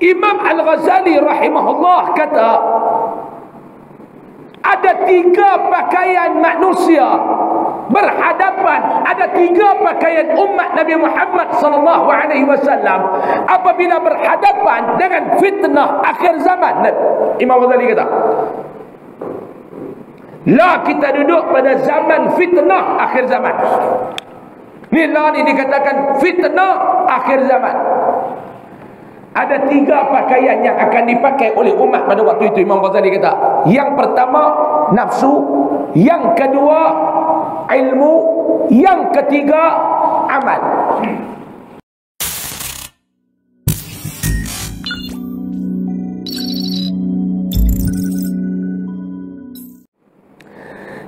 Imam Al-Ghazali rahimahullah kata, ada 3 pakaian manusia berhadapan, ada 3 pakaian umat Nabi Muhammad sallallahu alaihi wasallam apabila berhadapan dengan fitnah akhir zaman. Imam Ghazali kata, lah kita duduk pada zaman fitnah akhir zaman. Ni dikatakan fitnah akhir zaman. Ada 3 pakaian yang akan dipakai oleh umat pada waktu itu. Imam Ghazali kata, yang pertama nafsu, yang kedua ilmu, yang ketiga amal.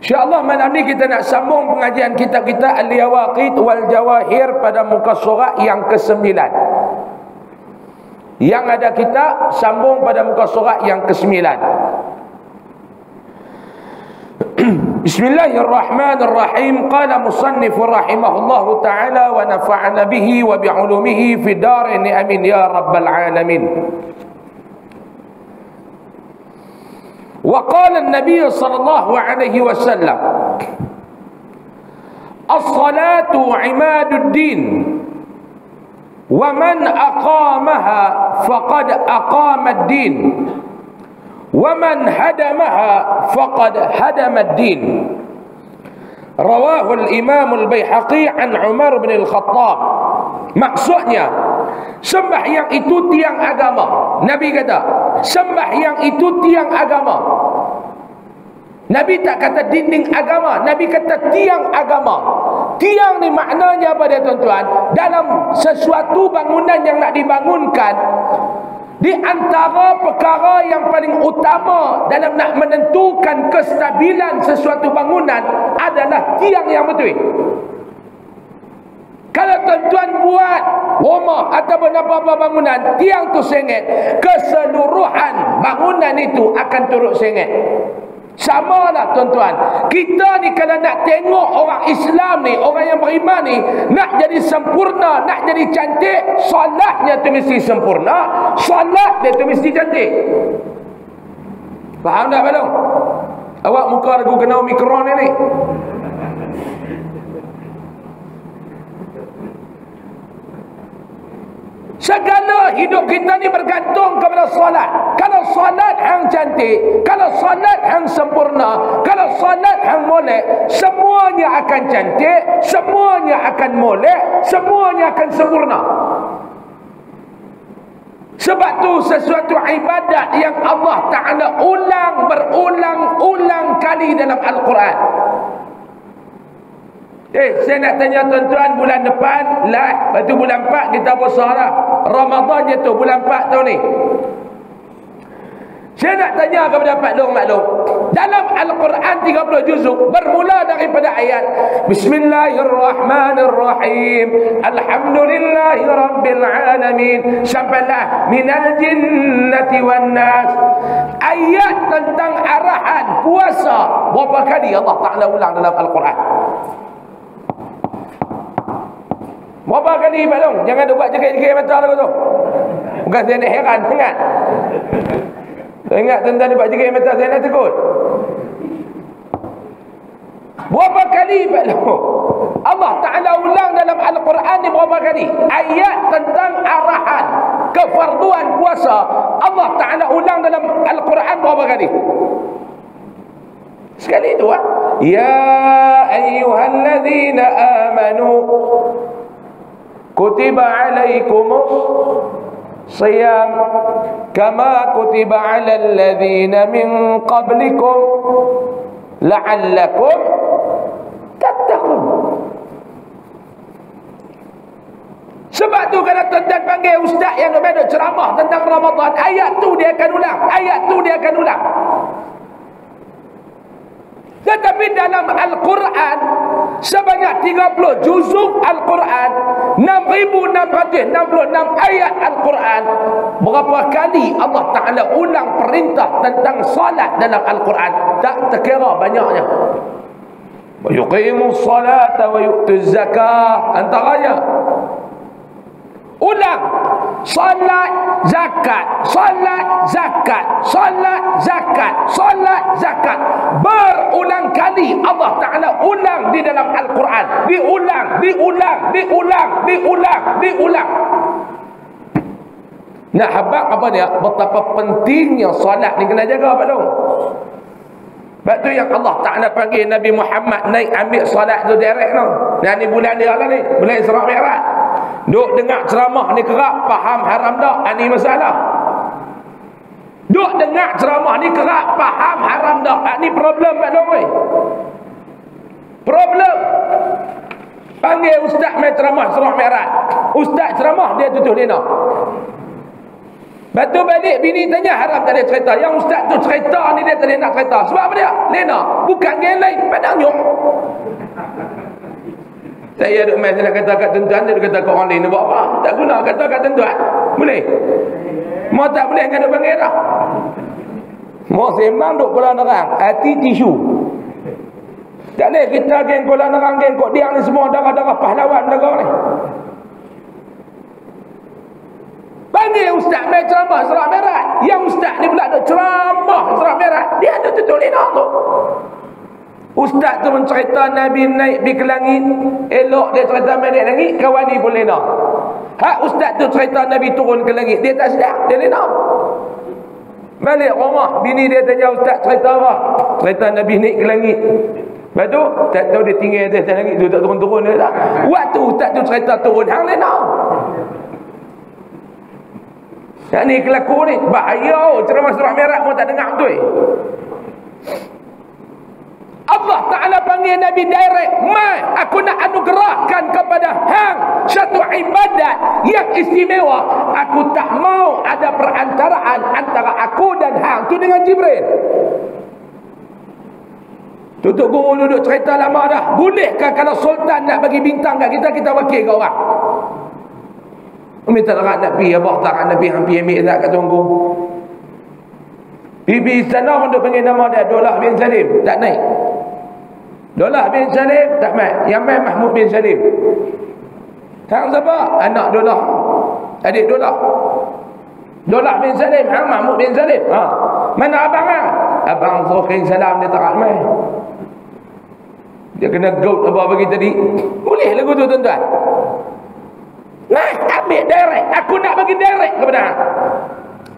InsyaAllah malam ni kita nak sambung pengajian kita Al-Yawaqit wal Jawahir pada muka surat yang ke-9. Yang ada kita sambung pada muka surat yang ke-9. Bismillahirrahmanirrahim. Qala musannif rahimahullahu ta'ala wa nafa'ana bihi wa bi'ulumihi fi darin amin ya rabbal alamin. Wa qala an-nabiy sallallahu alaihi wasallam, as-salatu imaduddin wa man aqamaha faqad aqama ad-din wa man hadamaha faqad hadama ad-din. Rawahu al-Imam al-Baihaqi an Umar bin al-Khattab. Maksudnya, sembahyang itu tiang agama. Nabi kata, sembahyang itu tiang agama. Nabi tak kata dinding agama, Nabi kata tiang agama. Tiang ni maknanya apa dia tuan-tuan? Dalam sesuatu bangunan yang nak dibangunkan, di antara perkara yang paling utama dalam nak menentukan kestabilan sesuatu bangunan adalah tiang yang betul. Kalau tuan-tuan buat rumah ataupun apa-apa bangunan, tiang tu sengit, keseluruhan bangunan itu akan turut sengit. Sama lah tuan-tuan, kita ni kalau nak tengok orang Islam ni, orang yang beriman ni nak jadi sempurna, nak jadi cantik, solatnya tu mesti sempurna, solat dia tu mesti cantik. Faham tak belum? Awak muka aku kena mikron ni. Segala hidup kita ni bergantung kepada solat. Kalau solat hang cantik, kalau solat hang sempurna, kalau solat hang molek, semuanya akan cantik, semuanya akan molek, semuanya akan sempurna. Sebab tu sesuatu ibadat yang Allah Ta'ala berulang-ulang kali dalam Al-Quran. Saya nak tanya tuan-tuan, bulan depan lah, lepas tu bulan 4 kita puasa lah. Ramadan je tu, bulan 4 tahun ni. Saya nak tanya kepada maklum. Dalam Al-Quran 30 juzuk, bermula daripada ayat Bismillahirrahmanirrahim, Alhamdulillahi Rabbil Alamin, sampailah minal jinnati wan nas. Ayat tentang arahan puasa, berapa kali Allah Ta'ala ulang dalam Al-Quran? Berapa kali balong? Jangan buat jekik-jekik mata lagu tu. Bukan saya nak heran, ingat. Saya ingat tuan-tuan buat jekik mata, saya nak takut. Berapa kali balong? Allah Ta'ala ulang dalam Al-Quran ni berapa kali? Ayat tentang arahan kefarduan puasa, Allah Ta'ala ulang dalam Al-Quran berapa kali? Sekali itu. Ya ayyuhalladzina amanu kutiba alaikumus siyam kama kutiba alal ladzina min qablikum la'allakum tattaqun. Sebab tu kalau tuan-tuan panggil ustaz yang duk ceramah tentang Ramadan, ayat tu dia akan ulang, ayat tu dia akan ulang. Tetapi dalam Al-Quran sebanyak 30 juzuk Al-Quran, 6,666 ayat Al-Quran, berapa kali Allah Ta'ala ulang perintah tentang salat dalam Al-Quran? Tak terkira banyaknya. Wa yuqimus salata wa yu'tuz zakah, antaranya ulang salat, zakat. solat, zakat, solat, zakat, solat, zakat. Berulang kali Allah Ta'ala ulang di dalam Al-Quran. Diulang. Nak habaq apa dia? Betapa pentingnya solat ni kena jaga apa tu? Sebab tu yang Allah Ta'ala panggil Nabi Muhammad naik ambil solat tu direct tu. Dan ni bulan dia lah ni, bulan Isra Mi'raj. Duk dengar ceramah ni kerap, faham haram dah, ini masalah. Duk dengar ceramah ni kerap, faham haram dah, ini problem tak dong weh. Problem. Panggil ustaz main ceramah Isra Mi'raj. Ustaz ceramah dia tutup lena. Lepas tu balik bini tanya haram tak ada cerita. Yang ustaz tu cerita ni dia tak nak cerita. Sebab apa dia? Lena. Bukan game lain. Padang nyok. Saya duk main saya nak kata kat tuan-tuan. Dia kata kat orang lain. Dia buat apa? Tak guna kata kat tuan-tuan. Boleh? Mau tak boleh kan duk panggil dah. Mau sembang duk kolam nerang. Hati tisu. Tak boleh kita geng kolam nerang. Geng kok diang ni semua darah-darah pahlawan negara ni. Panggil ustaz main ceramah Isra Mi'raj. Yang ustaz ni pula ada ceramah Isra Mi'raj. Dia ada tutup lina tu. Ustaz tu mencerita Nabi naik pergi ke langit. Elok dia cerita main naik langit. Kawan ni pun lina. Hak ustaz tu cerita Nabi turun ke langit. Dia tak sedar. Dia lina. Balik rumah. Bini dia tanya ustaz cerita apa? Cerita Nabi naik ke langit. Lepas tu tak tahu dia tinggal atas langit tu. Tak turun-turun dia tak. Waktu ustaz tu cerita turun. Hang lina. Yang ni kelaku ni bahaya. Ceramah Surah Mi'raj pun tak dengar betul. Allah Ta'ala panggil Nabi direct. Aku nak anugerahkan kepada hang satu ibadat yang istimewa. Aku tak mau ada perantaraan antara aku dan hang tu dengan Jibril. Tutup guru duduk cerita lama dah. Bolehkah kalau sultan nak bagi bintang kat kita, kita wakil ke orang? Minta dekat nak pergi abah tak nak pergi hampir ambil tak kat tunggu. Bibi istana pun duk panggil nama dia Abdullah bin Salim, tak naik. Abdullah bin Salim tak mai. Yang mai Mahmud bin Salim. Hang siapa? Anak Abdullah. Adik Abdullah. Abdullah bin Salim, hang Mahmud bin Salim. Mana abang hang? Abang Sokin Salam dia tak mai. Dia kena gout abah bagi tadi. Boleh lagu tu tuan-tuan. Nah, ambil direct. Aku nak bagi direct kepada hang.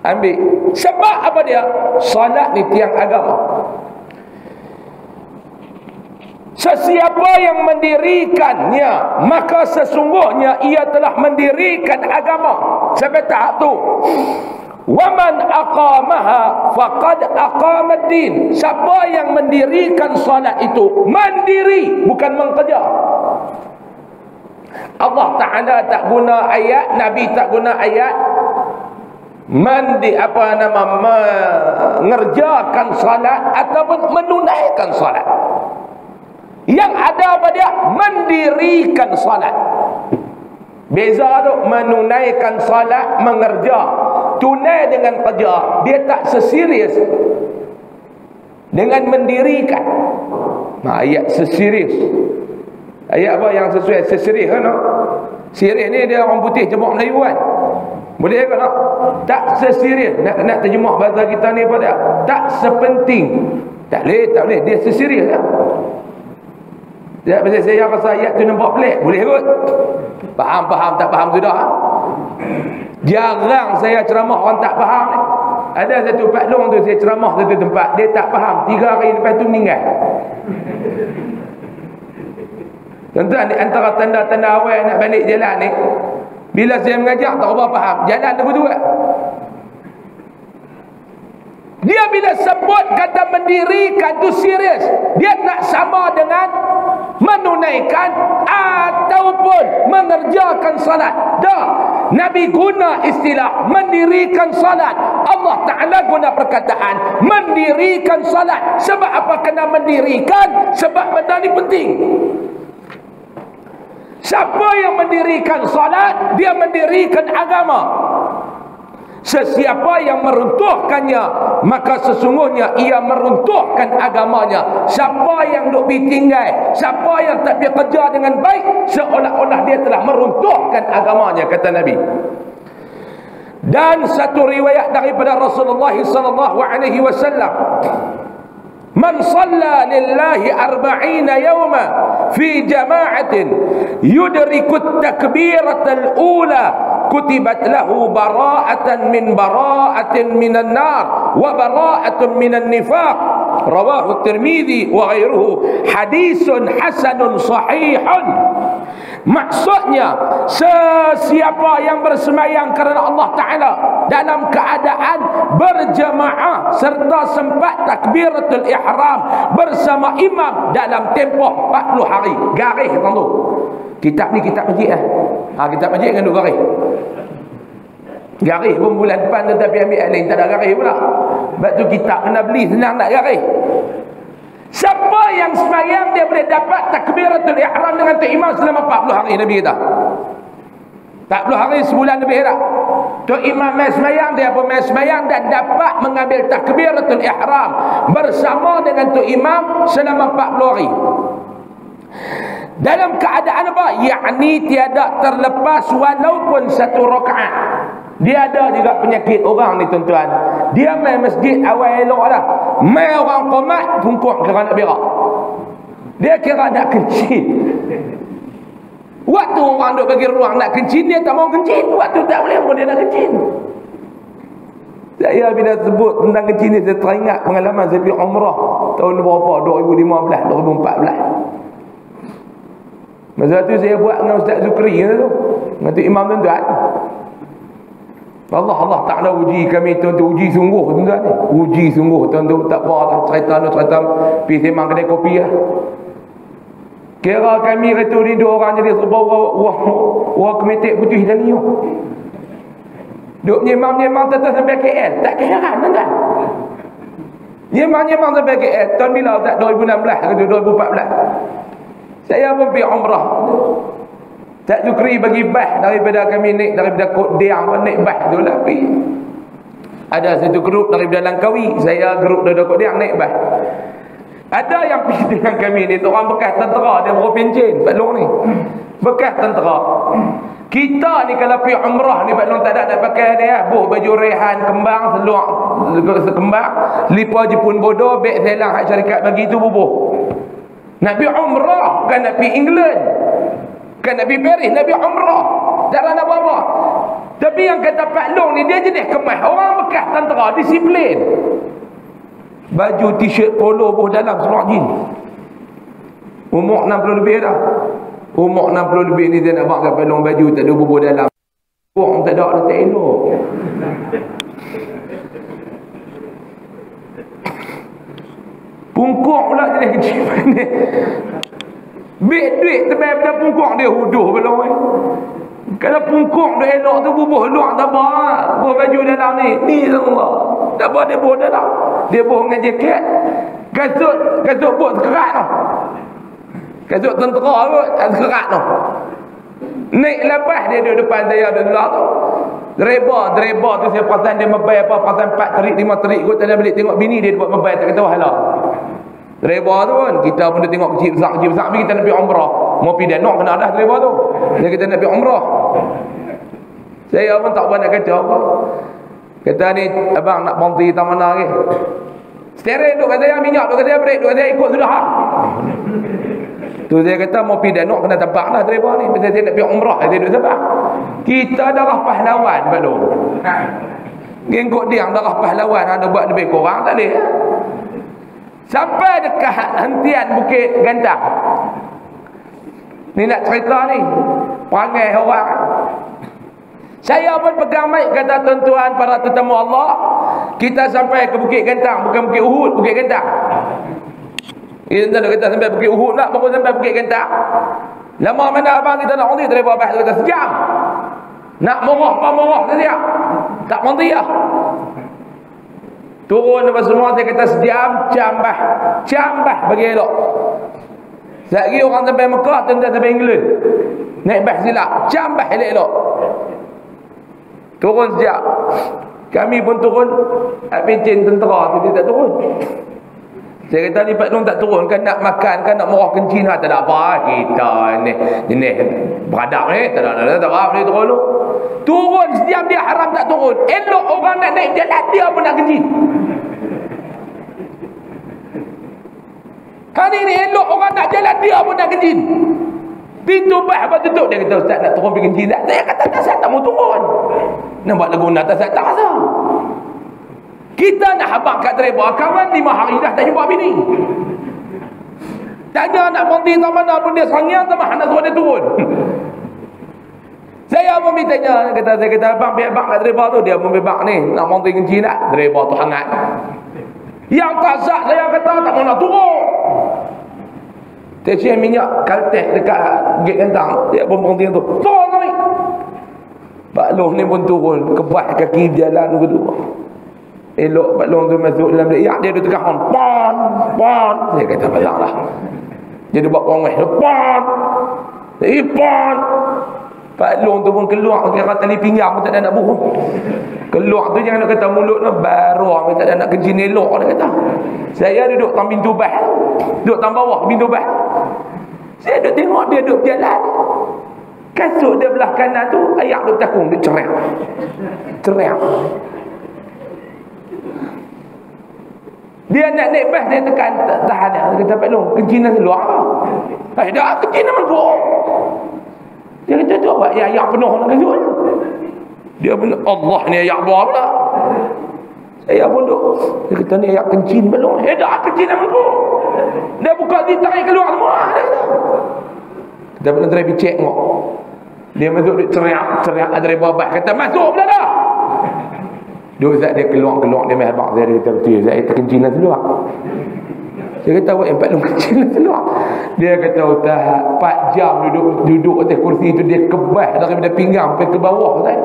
Ambil. Sebab apa dia? Solat ni tiang agama. Sesiapa yang mendirikannya, maka sesungguhnya ia telah mendirikan agama. Sampai tahap tu. Waman aqamaha faqad aqamad din. Siapa yang mendirikan solat itu, mandiri, bukan mengejar. Allah Ta'ala tak guna ayat, Nabi tak guna ayat mengerjakan salat ataupun menunaikan salat. Yang ada apa dia? Mendirikan salat. Beza tu, menunaikan salat, mengerja. Tunai dengan kerja, dia tak seserius dengan mendirikan. Ayat seserius. Ayat apa yang sesuai sesirih kan? Sirih ni dia orang putih jemaah Melayu kan. Boleh kan? Tak sesirih. Nak terjemah bahasa kita ni apa dia? Tak sepenting. Tak boleh. Dia sesirih lah. Pasal saya rasa ayat tu nampak pelik. Boleh kot? Faham, tak faham sudah. Jarang saya ceramah orang tak faham ni. Ada satu Pak Long tu saya ceramah satu tempat. Dia tak faham. 3 hari lepas tu meninggal. Tuan-tuan, antara tanda-tanda awal nak balik jalan ni, bila saya mengajak tak apa faham, jalan tu berdua. Dia bila sebut kata mendirikan tu serius. Dia tak sama dengan menunaikan ataupun mengerjakan salat. Dah. Nabi guna istilah mendirikan salat. Allah Ta'ala guna perkataan mendirikan salat. Sebab apa kena mendirikan? Sebab benda ni penting. Siapa yang mendirikan salat, dia mendirikan agama. Sesiapa yang meruntuhkannya, maka sesungguhnya ia meruntuhkan agamanya. Siapa yang duk ditinggal, siapa yang tak bekerja dengan baik, seolah-olah dia telah meruntuhkan agamanya, kata Nabi. Dan satu riwayat daripada Rasulullah sallallahu alaihi wasallam, man shalla lillahi arba'ina yawma fi jama'atin yudrikut takbiratal ula kutibat lahu bara'atan minan nar wa bara'atun minan nifaq. Rawahu Tirmidzi wa ghairuhu, hadisun hasanun sahihun. Maksudnya, sesiapa yang bersemayang kerana Allah Ta'ala dalam keadaan berjamaah serta sempat takbiratul ihram bersama imam dalam tempoh 40 hari. Garis tu. Kitab ni kitab masjid lah. Kitab masjid kan duk garis. Garis pun bulan depan tetapi ambil lain tak ada garis pula. Sebab tu kitab kena beli, senang nak garis. Siapa yang semayang dia boleh dapat takbiratul ihram dengan Tok Imam selama 40 hari, Nabi kata. 40 hari sebulan lebih dah. Tok Imam mai semayang, dia pun mai semayang dan dapat mengambil takbiratul ihram bersama dengan Tok Imam selama 40 hari. Dalam keadaan apa? Yakni tiada terlepas walaupun satu rakaat. Dia ada juga penyakit orang ni tuan-tuan. Dia main masjid awal elok dah. Main orang qomat pungkuk kira nak berak. Dia kira nak kencing. Waktu orang duk bagi ruang nak kencing, dia tak mau kencing. Waktu tak boleh pun dia nak kencing. Saya bila sebut tentang kencing ni, saya teringat pengalaman saya pergi umrah tahun berapa? 2015, 2014. Masa tu saya buat dengan Ustaz Zukri tu. Dengan tu imam tuan-tuan. Allah Ta'ala uji kami tuan-tuan, uji sungguh tuan-tuan ni. Uji sungguh tuan-tuan, tak apalah cerita pergi sembang kedai kopi lah. Kira kami kata ni dua orang jadi orang kemetik putih dan ni. Duk nyemang-nyemang tetap sampai KL. Tak kira tuan-tuan. Nyemang-nyemang sampai KL. Tahun bila tak 2016 ke 2014. Saya pun pergi umrah. Tak Zukri bagi bah daripada kami naik daripada Kod Diang naik bah tu lah pergi. Ada satu grup daripada Langkawi, saya grup daripada Kod Diang naik bah. Ada yang pergi dengan kami ni, orang bekas tentera, dia berpencin Pak Long ni. Bekas tentera. Kita ni kalau pergi umrah ni Pak Long tak ada nak pakai dia, buh baju rehan kembang, seluar sekembang, lipa jepun bodoh, beg selang hak syarikat bagi tu bubuh. Nak pergi umrah kan, nak pergi England kan, nak pergi Paris, nak pergi umrah, cara nak buat apa. Tapi yang kata Pak Long ni, dia jenis kemas orang bekas tentera, disiplin. Baju t-shirt polo buh dalam seluar jeans. Umur 60 lebih dah. Umur 60 lebih ni dia nak buat kat Pak Long baju tak ada bubuh dalam. Buang tak ada, tak elok. Pungkuk pula jenis kecil ni. Beg duit tebal pada pungkuk dia huduh belum eh. Kalau pungkuk dia elok tu bubuh luar tak apa. Bubuh baju dalam ni. Ni Allah. Tak apa dia bubuh dalam. Dia bubuh dengan jaket. Kasut buat sekerat tu. Kasut tentera tu sekerat tu. Naik lepas dia duduk depan saya ada luar tu. Driver tu saya perasan dia mebay apa, perasan 4 terik 5 terik kot tak ada balik tengok bini dia buat mebay tak kata wahala. Driver tu kan, kita pun dia tengok kecil besar tapi kita nak pergi umrah. Mau pergi Danok kena dah driver tu. Dia kita nak pergi umrah. Saya pun tak apa nak kata apa. Kata ni, abang nak berhenti tak mana lagi. Steering duk kata saya, minyak duk kata saya, brake duk kata saya, ikut sudah ha. Tu saya kata mau pergi Danok kena tebak lah driver ni. Pasal saya nak pergi umrah, saya duduk sebab. Kita darah pahlawan baru. Ngikut dia darah pahlawan ada buat lebih kurang tak boleh. Sampai dekat hentian Bukit Gantang. Ni nak cerita ni. Perangai orang. Saya pun pegang mic kata tuan-tuan para tetamu Allah. Kita sampai ke Bukit Gantang. Bukan Bukit Uhud, Bukit Gantang. Kita kata sampai Bukit Uhud lah. Baru sampai Bukit Gantang. Lama mana abang kita nak berhenti dari bawah kata sejam. Nak morah sejam. Tak berhenti lah. Turun apa semua saya kata sejam, cambah bagi elok. Sekali orang sampai Mekah, tuan-tuan sampai England. Naik bas silap, cambah elok-elok. Turun sejak. Kami pun turun, pencen tentera tu dia tak turun. Saya kata ni Pak Long tak turun kan nak makan kan nak morah kencing tak ada apa kita ni jenis beradab ni tak ada boleh turun lu. Turun setiap dia haram tak turun. Elok orang nak naik jalan, dia pun nak kencing. Hari ni elok orang nak jalan, dia pun nak kencing. Pintu bah apa tutup, dia kata ustaz nak turun pergi kencing tak? Saya kata tak, saya tak mau turun. Nampak lagu nak tak, saya tak rasa. Kita nak habaq kat dreva, kawan 5 hari dah tak jumpa bini. Tanya nak berhenti tak mana pun dia sangiang tak mah nak suruh dia turun. Saya pun tanya, saya kata abang biar bak kat dreva tu, dia pun bebak ni nak berhenti kencing tak? Dreva tu hangat. Yang tak sah saya kata tak mau nak turun. Teksi minyak kaltek dekat gate kentang, dia pun berhenti tu. Turun kami. Pak Long ni pun turun, kebas kaki jalan begitu. Elok Pak Long tu masuk dalam dia, dia duduk tengah hon. Pon. Saya kata bayanglah. Jadi buat orang pon. Pon. Pak Long tu pun keluar, kira tali pinggang pun tak ada nak buruh. Keluar tu jangan nak kata mulut tu baru, tak ada nak kencing elok dia kata. Saya duduk dalam pintu bah. Duduk dalam bawah pintu bah. Saya duduk tengok dia duduk berjalan. Kasut dia belah kanan tu, ayak duduk takung, dia cerak. Dia nak naik bas, dia tekan tahan dia. Dia kata Pak Long, kencinan seluar apa? Dah kencinan mangkuk. Dia kata tu apa? Ayak penuh nak kasut. Dia pun Allah ni ayak buah pula. Saya pun duduk. Dia kata ni ayak kencin Pak Long. Dah kencinan mangkuk. Dia buka, dia tarik keluar semua. Kita pun try pergi check tengok. Dia masuk duduk teriak ada babat kata masuk pula dah. Dia Ustaz, dia keluar dia mai abang saya, dia kata betul saya terkencinan keluar. Saya kata awak yang Pak Long kencinan keluar. Dia kata Ustaz 4 jam duduk atas kursi tu, dia kebas daripada pinggang sampai ke bawah Ustaz.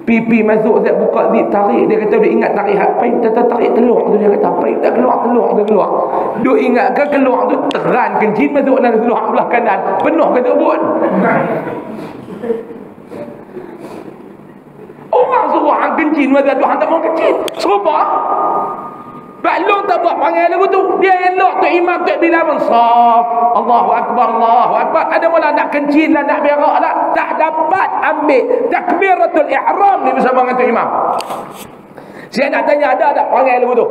Pipi masuk Ustaz, buka zip tarik, dia kata dia ingat tarik apa tarik telur tu, dia kata apa tak keluar keluar. Dia ingat ke keluar tu teran kencing masuk dalam seluar belah kanan penuh kata pun. Orang suruh hang kencing masa tu hang tak mau kencing. Serupa. Pak Long tak buat panggil lagu tu. Dia elok tu imam tak bila mensaf. Allahu Akbar. Ada mula nak kencing lah, nak berak lah. Tak dapat ambil takbiratul ihram ni bersama dengan tu imam. Saya nak tanya, ada tak panggil lagu tu?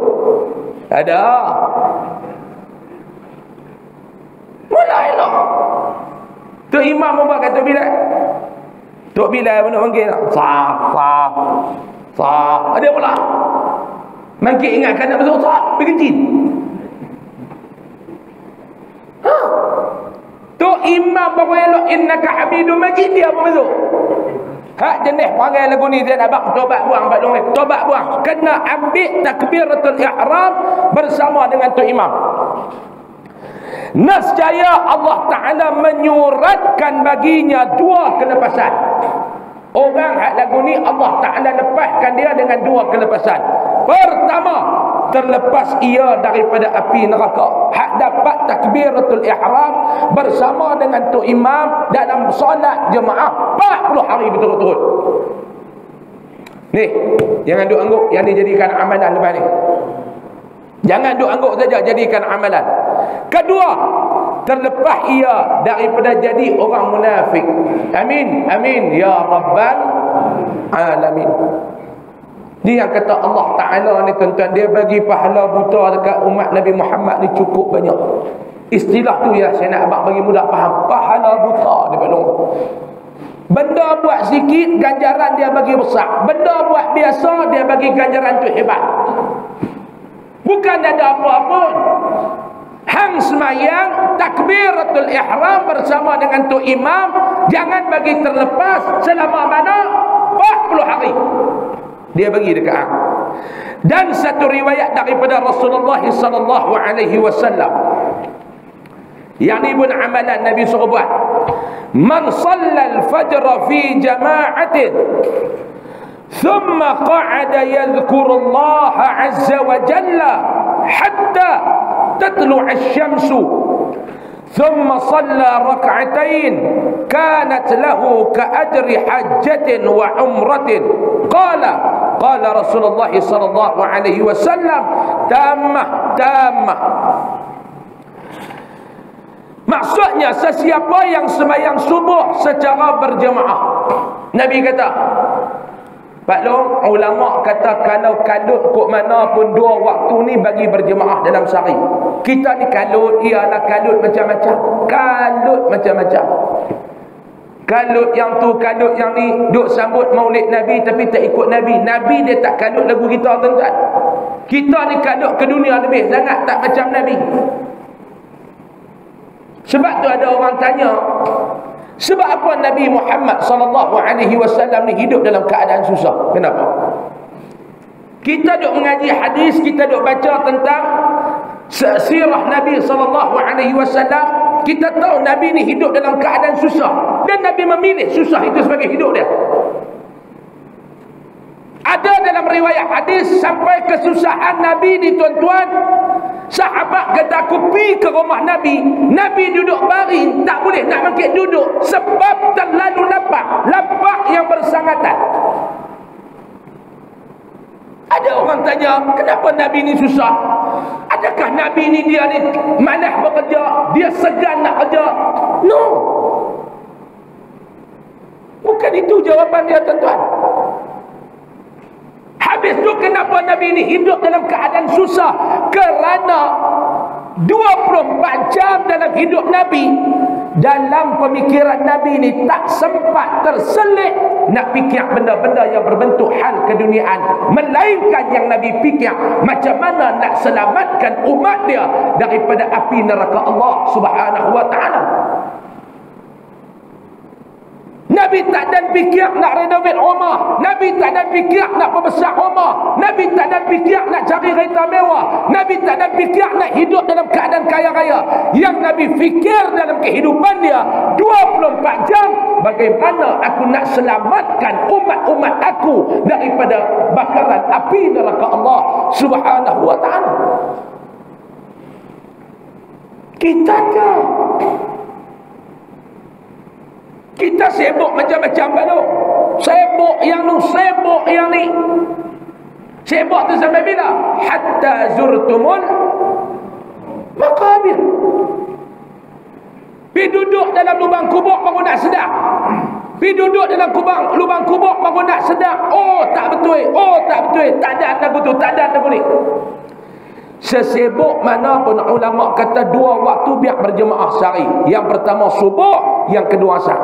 Ada. Mula elok. Tu imam pun buat kata bila. Tok Bilal pun nak panggil sah. Ada pula mangkit ingatkan nak masuk sah, pergi kencing. Tok imam baru elok innaka hamidum majid, dia pun masuk. Hak jenis panggil lagu ni saya nak tobat buang Pak Long, tobat buang. Kena ambil takbiratul ihram bersama dengan tok imam. Nescaya Allah Ta'ala menyuratkan baginya 2 kelepasan. Orang hak lagu ni Allah Ta'ala lepaskan dia dengan 2 kelepasan. Pertama, terlepas ia daripada api neraka. Hak dapat takbiratul ihram bersama dengan tok imam dalam solat jemaah 40 hari berturut-turut. Ni, jangan duk angguk yang dijadikan amalan lepas ni. Jangan duk angguk saja, jadikan amalan. Kedua, terlepas ia daripada jadi orang munafik. Amin ya rabbal alamin. Dia yang kata Allah Ta'ala ni tuan-tuan, dia bagi pahala buta dekat umat Nabi Muhammad ni cukup banyak. Istilah tu ya saya nak abang bagi mudah faham. Pahala buta dia penuh. Benda buat sikit ganjaran dia bagi besar. Benda buat biasa dia bagi ganjaran tu hebat. Bukan ada apa-apa. Hang semayang takbiratul ihram bersama dengan tu imam, jangan bagi terlepas selama mana 40 hari. Dia bagi dekat hang. Dan satu riwayat daripada Rasulullah sallallahu alaihi wasallam, yang ni pun amalan Nabi suruh buat. Man shallal fajr fi jama'atin ثم قعد يذكر الله عز وجل حتى تطلع الشمس ثم صلى ركعتين كانت له كأجر حجة وعمرة قال رسول الله صلى الله عليه وسلم تامة. Maksudnya sesiapa yang sembahyang subuh secara berjemaah Nabi kata, Pak Long, ulama kata kalau kalut kok mana pun 2 waktu ni bagi berjemaah dalam sehari. Kita ni kalut ialah kalut macam-macam. Kalut macam-macam. Kalut yang tu, kalut yang ni, duk sambut maulid Nabi tapi tak ikut Nabi. Nabi dia tak kalut lagu kita, tuan-tuan. Kita ni kalut ke dunia lebih sangat, tak macam Nabi. Sebab tu ada orang tanya, sebab apa Nabi Muhammad SAW ni hidup dalam keadaan susah? Kenapa? Kita duk mengaji hadis, kita duk baca tentang sirah Nabi SAW. Kita tahu Nabi ni hidup dalam keadaan susah, dan Nabi memilih susah itu sebagai hidup dia. Ada dalam riwayat hadis sampai kesusahan Nabi ni, tuan-tuan, sahabat kata aku pergi ke rumah Nabi, Nabi duduk baring, tak boleh nak bangkit duduk sebab terlalu lapar yang bersangatan. Ada orang tanya, kenapa Nabi ni susah? Adakah Nabi ni dia ni malas bekerja, dia segan nak kerja? No, bukan itu jawapan dia, tuan-tuan. Habis tu kenapa Nabi ni hidup dalam keadaan susah? Kerana 24 jam dalam hidup Nabi, dalam pemikiran Nabi ni tak sempat terselit nak fikir benda-benda yang berbentuk hal keduniaan, melainkan yang Nabi fikir macam mana nak selamatkan umat dia daripada api neraka Allah Subhanahu wa ta'ala. Nabi tak ada fikir nak renovate rumah, Nabi tak ada fikir nak perbesar rumah, Nabi tak ada fikir nak cari kereta mewah, Nabi tak ada fikir nak hidup dalam keadaan kaya raya. Yang Nabi fikir dalam kehidupan dia 24 jam, bagaimana aku nak selamatkan umat-umat aku daripada bakaran api neraka Allah Subhanahu wa ta'ala. Kita kan, kita sibuk macam-macam baru. Sibuk yang ni, sibuk yang ni. Sibuk tu sampai bila? Hatta zurtumul maqabir. Pergi duduk dalam lubang kubur baru nak sedar. Pergi duduk dalam lubang kubur baru nak sedar. Oh tak betul. Oh tak betul. Tak ada lagu tu, tak ada lagu ni. Sesibuk mana pun ulama kata 2 waktu biar berjemaah sehari. Yang pertama subuh, yang kedua asar.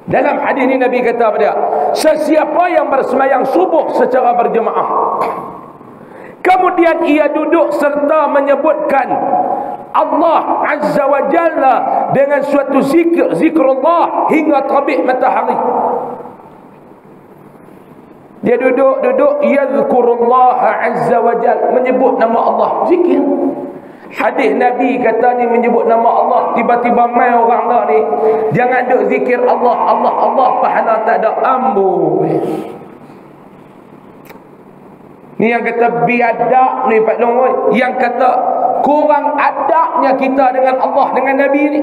Dalam hadis ini Nabi kata pada sesiapa yang bersemayang subuh secara berjemaah, kemudian ia duduk serta menyebutkan Allah Azza wa Jalla dengan suatu zikrullah hingga terbit matahari. Dia duduk yazkurullah Azza wa Jalla, menyebut nama Allah, zikir. Hadis Nabi kata ni menyebut nama Allah, tiba-tiba mai orang dah ni jangan duk zikir Allah pahala tak ada, ambo. Ni yang kata biadab ni Pak Long, yang kata kurang adabnya kita dengan Allah, dengan Nabi ni.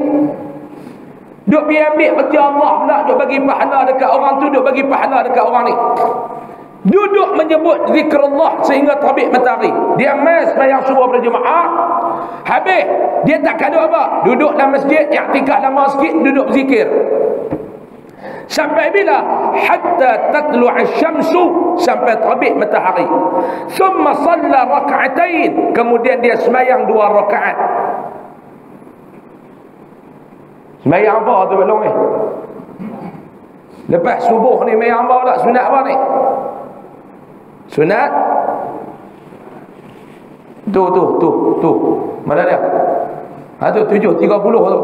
Duk ambil kerja Allah pula, duk bagi pahala dekat orang tu, duk bagi pahala dekat orang ni. Duduk menyebut zikrullah sehingga terbit matahari. Dia mai sembahyang subuh berjemaah, habis dia tak kadu apa, duduk dalam masjid, i'tikaf lama sikit, duduk berzikir. Sampai bila? Hatta tatlu'a syamsu, sampai terbit matahari. Thumma shalla rak'atain, kemudian dia sembahyang 2 rakaat. Sembahyang apa tu belong ni? Lepas subuh ni sembahyang apa pula? Sunat apa ni? Sunat tu mana dia? Tu 7:30 tu.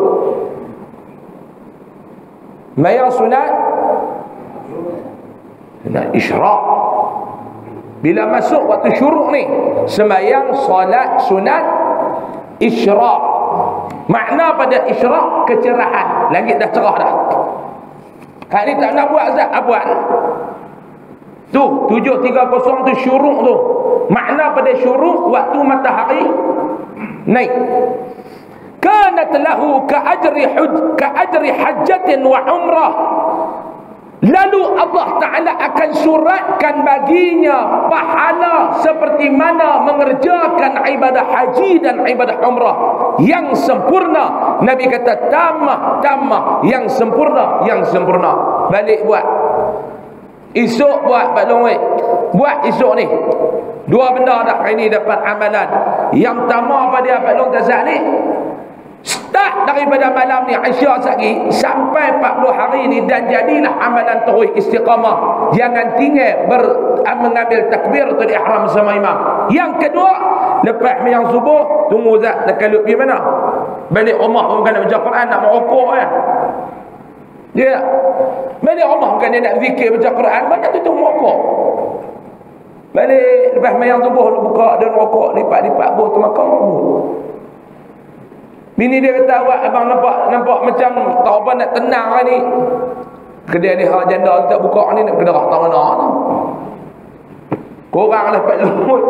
Sembahyang sunat isyraq. Bila masuk waktu syuruk ni, sembahyang solat sunat isyraq. Makna pada isyraq kecerahan, langit dah cerah dah. Hak ni tak nak buat Ustaz, buat. Tu 7.30 tu syuruk tu. Makna pada syuruk waktu matahari naik. Kanat lahu ka'ajri hajjatin wa umrah. Lalu Allah Ta'ala akan suratkan baginya pahala seperti mana mengerjakan ibadah haji dan ibadah umrah yang sempurna. Nabi kata tamah, yang sempurna. balik buat. Esok buat Pak Long. Buat esok ni. Dua benda dah hari ni dapat amalan. Yang pertama apa dia Pak Long Tazak ni? Start daripada malam ni Aisyah lagi sampai 40 hari ni, dan jadilah amalan tauhid istiqamah. Jangan tinggal mengambil takbiratul ihram bersama imam. Yang kedua, lepas yang subuh tunggu zat nak kalut pergi mana? Balik rumah bukan nak baca Quran, nak merokok kan. Ya. Balik rumah bukan dia nak zikir baca Quran, banyak tu merokok. Balik lepas mayang subuh buka dan rokok, lipat-lipat buah tu makan. Bini dia kata, awak abang nampak macam tak apa nak tenang lah ni. Kedai ni hak janda tak buka ni, nak kedarah tak mana tu. Korang lepas lumut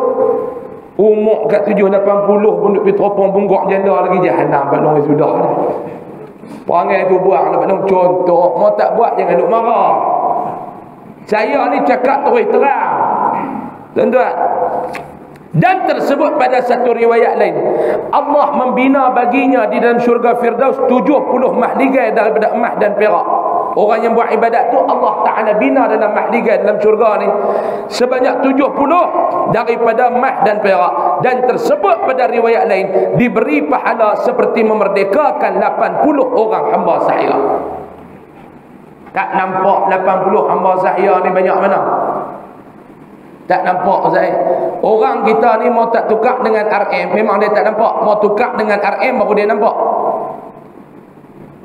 umur kat 7-80 pun duk pergi teropong bunggok janda lagi, jahanam Pak Long sudah dah. Perangai tu buang Pak Long contoh, mau tak buat jangan duk marah. Saya ni cakap terus terang. Tuan-tuan, dan tersebut pada satu riwayat lain, Allah membina baginya di dalam syurga Firdaus 70 mahligai daripada emas dan perak. Orang yang buat ibadat tu Allah Ta'ala bina dalam mahligai dalam syurga ni sebanyak 70 daripada emas dan perak. Dan tersebut pada riwayat lain diberi pahala seperti memerdekakan 80 orang hamba sahaya. Tak nampak 80 hamba sahaya ni banyak mana? Tak nampak Ustaz. Orang kita ni mau tak tukar dengan RM, memang dia tak nampak. Mau tukar dengan RM baru dia nampak.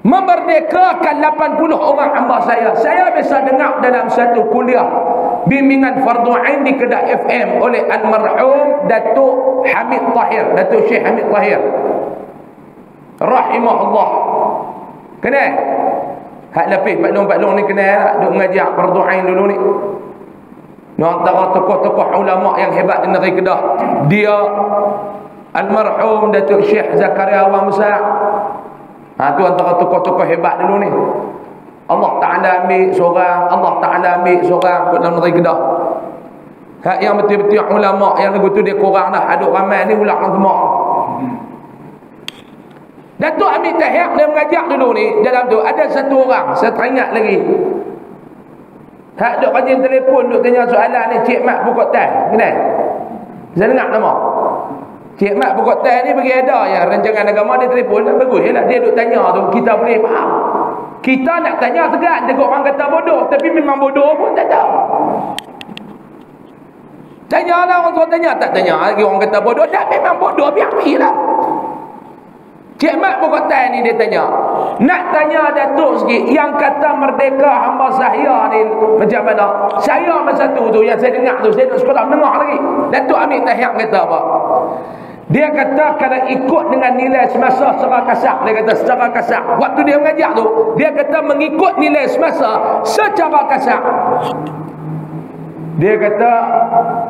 Memerdekakan 80 orang hamba saya. Saya biasa dengar dalam satu kuliah bimbingan fardu ain di Kedah FM oleh almarhum Datuk Hamid Tahir, Datuk Syekh Hamid Tahir rahimahullah. Kenal? Hak lapis Pak Long ni kenal tak? Duk mengajar fardu ain dulu ni. Antara tokoh-tokoh ulama yang hebat di negeri Kedah, dia almarhum Datuk Syekh Zakaria Awang Musa. Tu antara tokoh-tokoh hebat dulu ni. Allah Ta'ala ambil seorang, Allah Ta'ala ambil seorang dalam negeri Kedah. Hak yang betul-betul ulama yang lagu tu dia kurang dah, aduk ramai ni ulang semua. Datuk Hamid Tahir dia mengajar dulu ni, dalam tu ada satu orang, saya teringat lagi. Hak duk rajin telefon, duk tanya soalan ni, Cik Mat Pokok Tan. Kenal? Saya dengar nama. Cik Mat Pokok Tan ni bagi ada yang rancangan agama dia telefon, bagus jelah dia duk tanya tu, kita boleh faham. Kita nak tanya segan, tengok orang kata bodoh, tapi memang bodoh pun tak tahu. Tanyalah orang suruh tanya, tak tanya lagi orang kata bodoh, dah memang bodoh, biar pergilah. Cik Mat Pokok Tan ni dia tanya, nak tanya Datuk sikit, yang kata merdeka hamba saya ni macam mana? Saya masa tu yang saya dengar tu, saya duduk sekolah mendengar lagi. Datuk Hamid Tahir kata apa? Dia kata kalau ikut dengan nilai semasa secara kasar, dia kata secara kasar. Waktu dia mengajar tu, dia kata mengikut nilai semasa secara kasar. Dia kata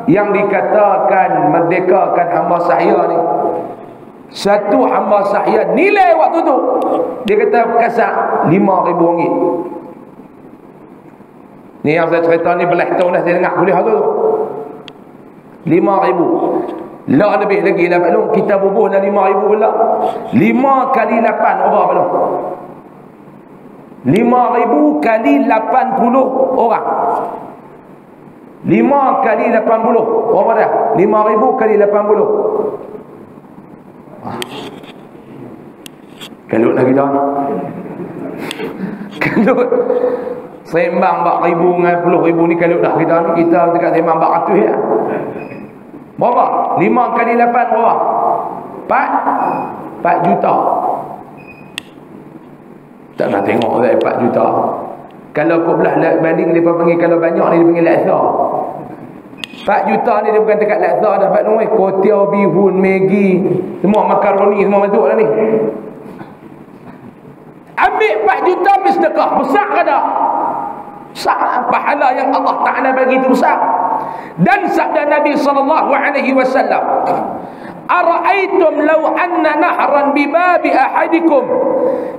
yang dikatakan merdekakan hamba saya ni, satu hamba sahaya nilai waktu tu dia kata kasar RM5,000. Ni yang saya cerita ni belah tahun dah saya dengar kuliah tu. 5,000. Lah lebih lagi lah Pak Long, kita bubuh dah 5,000 pula. 5 kali 8 berapa Pak Long? 5,000 kali 80 orang. 5 kali 80 berapa dah? 5,000 kali 80. Kalut lagi dah. Kalut. Sembang 4,000 dengan 10,000 ni kalut dah kita ni. Kita dekat sembang 400 ya. Berapa? 5 kali 8 berapa? 4 juta. Tak nak tengok dah 4 juta. Kalau kau belah banding dia panggil, kalau banyak ni dia panggil laksa. 4 juta ni dia bukan dekat laksa dah Pak Long. Kotiau, bihun, Maggi, semua makaroni semua masuk dah ni. Ambil 4 juta pergi sedekah. Besar ke tak? Besar. Pahala yang Allah Ta'ala bagi itu besar. Dan sabda Nabi SAW, ara'aitum law anna nahran bibabi ahadikum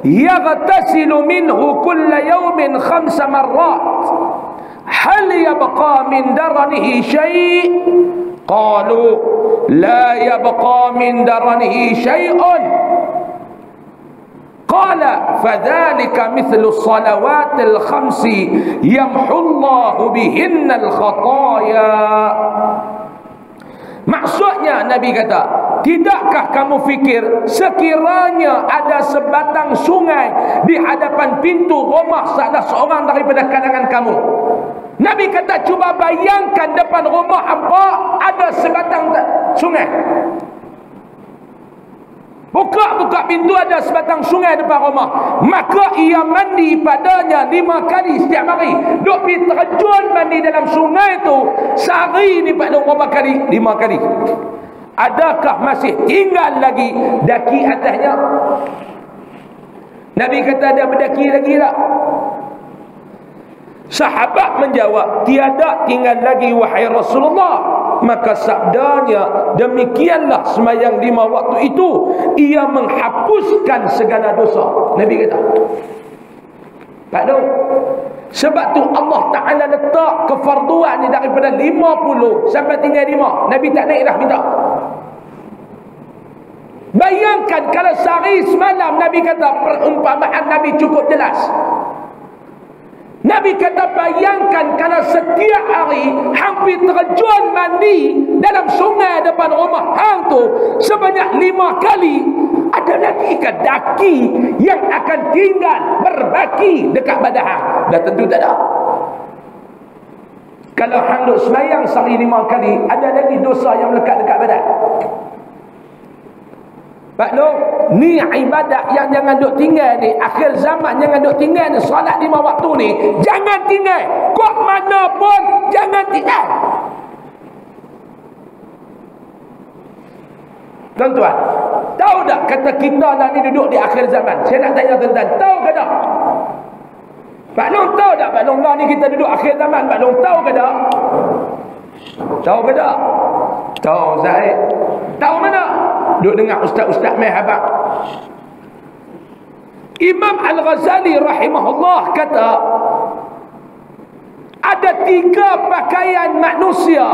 yaghtasilu minhu kulla yawmin 5 marrat hal yabqa min daranihi syai'? Qalu la yabqa min daranihi syai'un. Qala fadzalika mithlu salawatil khamsi yamhullahu bihinnal khataya. Maksudnya Nabi kata, tidakkah kamu fikir sekiranya ada sebatang sungai di hadapan pintu rumah salah seorang daripada kalangan kamu? Nabi kata, cuba bayangkan depan rumah hampa ada sebatang sungai. Buka pintu, ada sebatang sungai depan rumah. Maka ia mandi padanya 5 kali setiap hari. Duk pergi terjun mandi dalam sungai itu sehari ni pada berapa kali? 5 kali. Adakah masih tinggal lagi daki atasnya? Nabi kata, ada berdaki lagi tak? Sahabat menjawab, tiada tinggal lagi wahai Rasulullah. Maka sabdanya, demikianlah sembahyang 5 waktu itu, ia menghapuskan segala dosa. Nabi kata, tak tahu. Sebab tu Allah Ta'ala letak kefarduan ni daripada 50 sampai tinggal 5. Nabi tak naik dah minta. Bayangkan kalau sehari semalam, Nabi kata perumpamaan Nabi cukup jelas. Nabi kata, bayangkan kalau setiap hari hampir terjun mandi dalam sungai depan rumah hang tu sebanyak 5 kali, ada lagi ke daki yang akan tinggal berbaki dekat badan hang? Dah tentu tak ada. Kalau hang duk sembahyang sehari 5 kali, ada lagi dosa yang melekat dekat badan. Maklum, ni ibadat yang jangan duk tinggal ni. Akhir zaman jangan duk tinggal ni. Solat 5 waktu ni jangan tinggal. Kok mana pun jangan tinggal. Tuan-tuan, tahu tak kata kita lah ni duduk di akhir zaman? Saya nak tanya tuan-tuan, tahu ke tak? Pak Long tahu tak? Pak Long lah ni kita duduk akhir zaman. Pak Long tahu ke tak? Tahu ke tak? Tahu Zaid. Tahu mana? Duk dengar ustaz-ustaz mai habaq. Imam Al-Ghazali rahimahullah kata, ada 3 pakaian manusia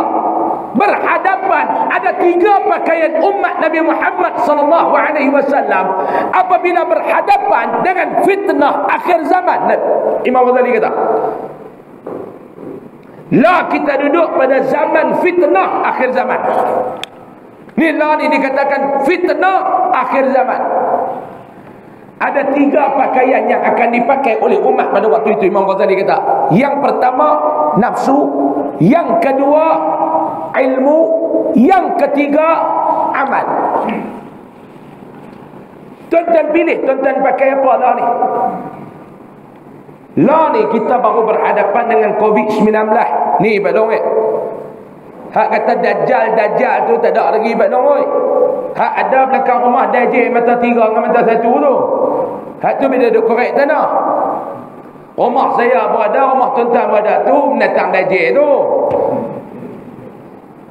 berhadapan, ada 3 pakaian umat Nabi Muhammad sallallahu alaihi wasallam apabila berhadapan dengan fitnah akhir zaman. Imam Ghazali kata, lah kita duduk pada zaman fitnah akhir zaman. Ni lah ni dikatakan fitnah akhir zaman. Ada 3 pakaian yang akan dipakai oleh umat pada waktu itu. Imam Ghazali kata, yang pertama nafsu, yang kedua ilmu, yang ketiga amal. Tuan-tuan pilih, tuan-tuan pakai apa lah ni? Lah ni kita baru berhadapan dengan COVID-19 ni Pak Long. Hak kata Dajjal tu tak ada lagi Pak Long. Hak ada belakang rumah Dajjal mata 3 dengan mata 1 tu. Hak tu bila duk korek tanah. Rumah saya berada, rumah tuan-tuan berada tu menatang Dajjal tu.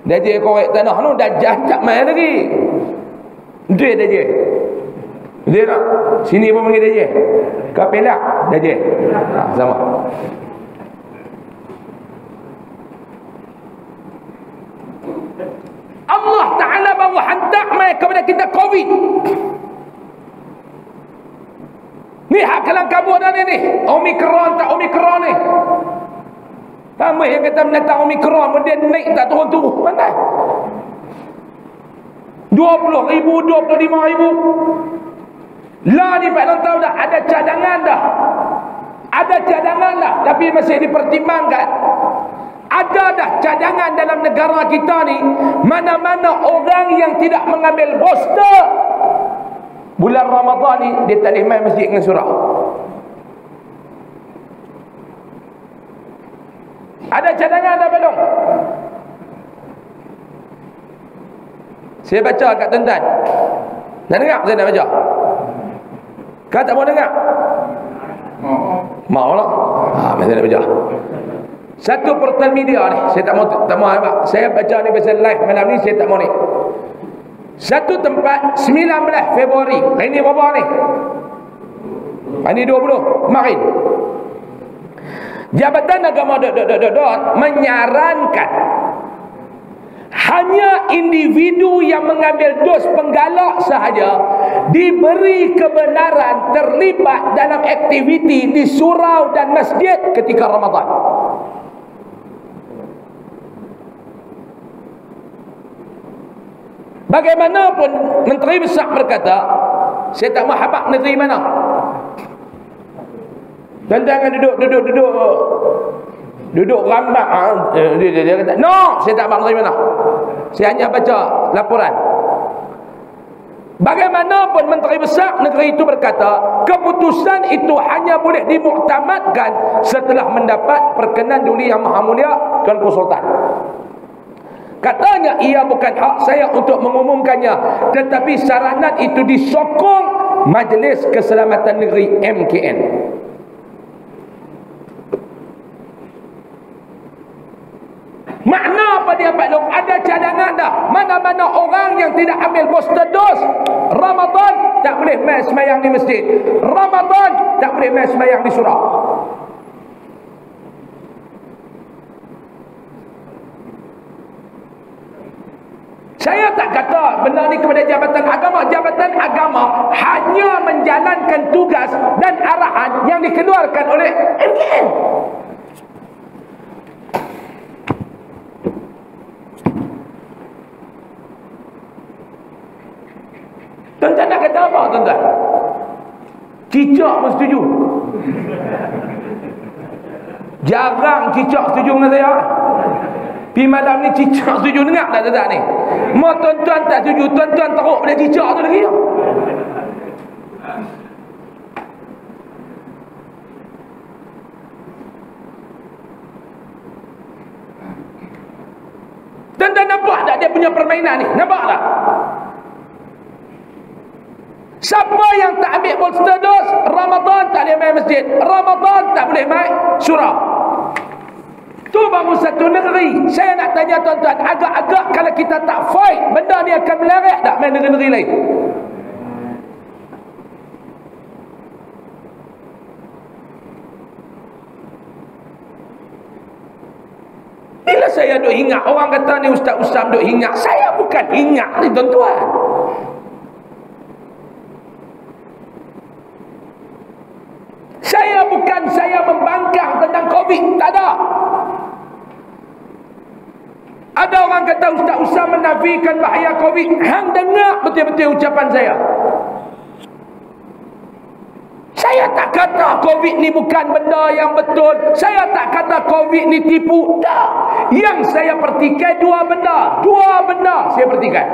Dajjal korek tanah tu, Dajjal tak main lagi. Itu ya Dajjal. Dia nak sini pun panggil Dajjal. Kapelak Dajjal. Sama. Allah Ta'ala baru hantar mai kepada kita COVID. Ni hak kalang kabur dah ni. Omikron tak Omikron ni. Tambah yang kata mendatang Omikron pun dia naik tak turun-turun. Mana? 20,000, 25,000. Lah ni Pak Long tahu dah ada cadangan dah. Ada cadangan lah, tapi masih dipertimbangkan. Ada dah cadangan dalam negara kita ni. Mana-mana orang yang tidak mengambil booster bulan Ramadan ni, dia tak boleh main masjid dengan surau. Ada cadangan dah belum? Saya baca kat tuan-tuan. Nak dengar saya nak baca? Kau tak mau dengar? Mau lah. Saya nak baca. Satu portal media ni, saya tak mau apa. Saya baca ni pasal live malam ni, saya tak mau ni. Satu tempat 19 Februari. Hari ni berapa ni? Hari ni 20 kemarin. Jabatan Agama menyarankan hanya individu yang mengambil dos penggalak sahaja diberi kebenaran terlibat dalam aktiviti di surau dan masjid ketika Ramadan. Bagaimanapun Menteri Besar berkata, saya tak mahu habaq negeri mana. Dan jangan duduk rambak. Dia kata, no, saya tak mahu negeri mana. Saya hanya baca laporan. Bagaimanapun Menteri Besar negeri itu berkata, keputusan itu hanya boleh dimuktamadkan setelah mendapat perkenan Duli Yang Maha Mulia Tuanku Sultan. Katanya ia bukan hak saya untuk mengumumkannya, tetapi saranan itu disokong Majlis Keselamatan Negeri MKN. Makna apa dia Pak Long? Ada cadangan dah. Mana-mana orang yang tidak ambil booster dose, Ramadan tak boleh mai semayang di masjid, Ramadan tak boleh mai semayang di surau. Saya tak kata benda ni kepada Jabatan Agama. Jabatan Agama hanya menjalankan tugas dan arahan yang dikeluarkan oleh MKN. Tuan-tuan nak kata apa tuan-tuan? Cicak pun setuju. Jarang cicak setuju dengan saya. Pi malam ni cicak setuju dengar tak tuan-tuan ni? Mau tuan-tuan tak setuju, tuan-tuan teruk pada cicak tu lagi. Tuan-tuan nampak tak dia punya permainan ni? Nampak tak? Siapa yang tak ambil booster dose, Ramadan tak boleh main masjid, Ramadan tak boleh main surau. Tu baru satu negeri. Saya nak tanya tuan-tuan, agak-agak kalau kita tak fight, benda ni akan meleret tak main negeri-negeri lain? Bila saya duk ingat, orang kata ni Ustaz duk ingat, saya bukan ingat ni tuan-tuan. Saya membangkang tentang Covid, tak ada. Ada orang kata Ustaz menafikan bahaya Covid. Hang dengar betul-betul ucapan saya. Saya tak kata Covid ni bukan benda yang betul. Saya tak kata Covid ni tipu. Tak. Yang saya pertikai dua benda. Dua benda saya pertikai.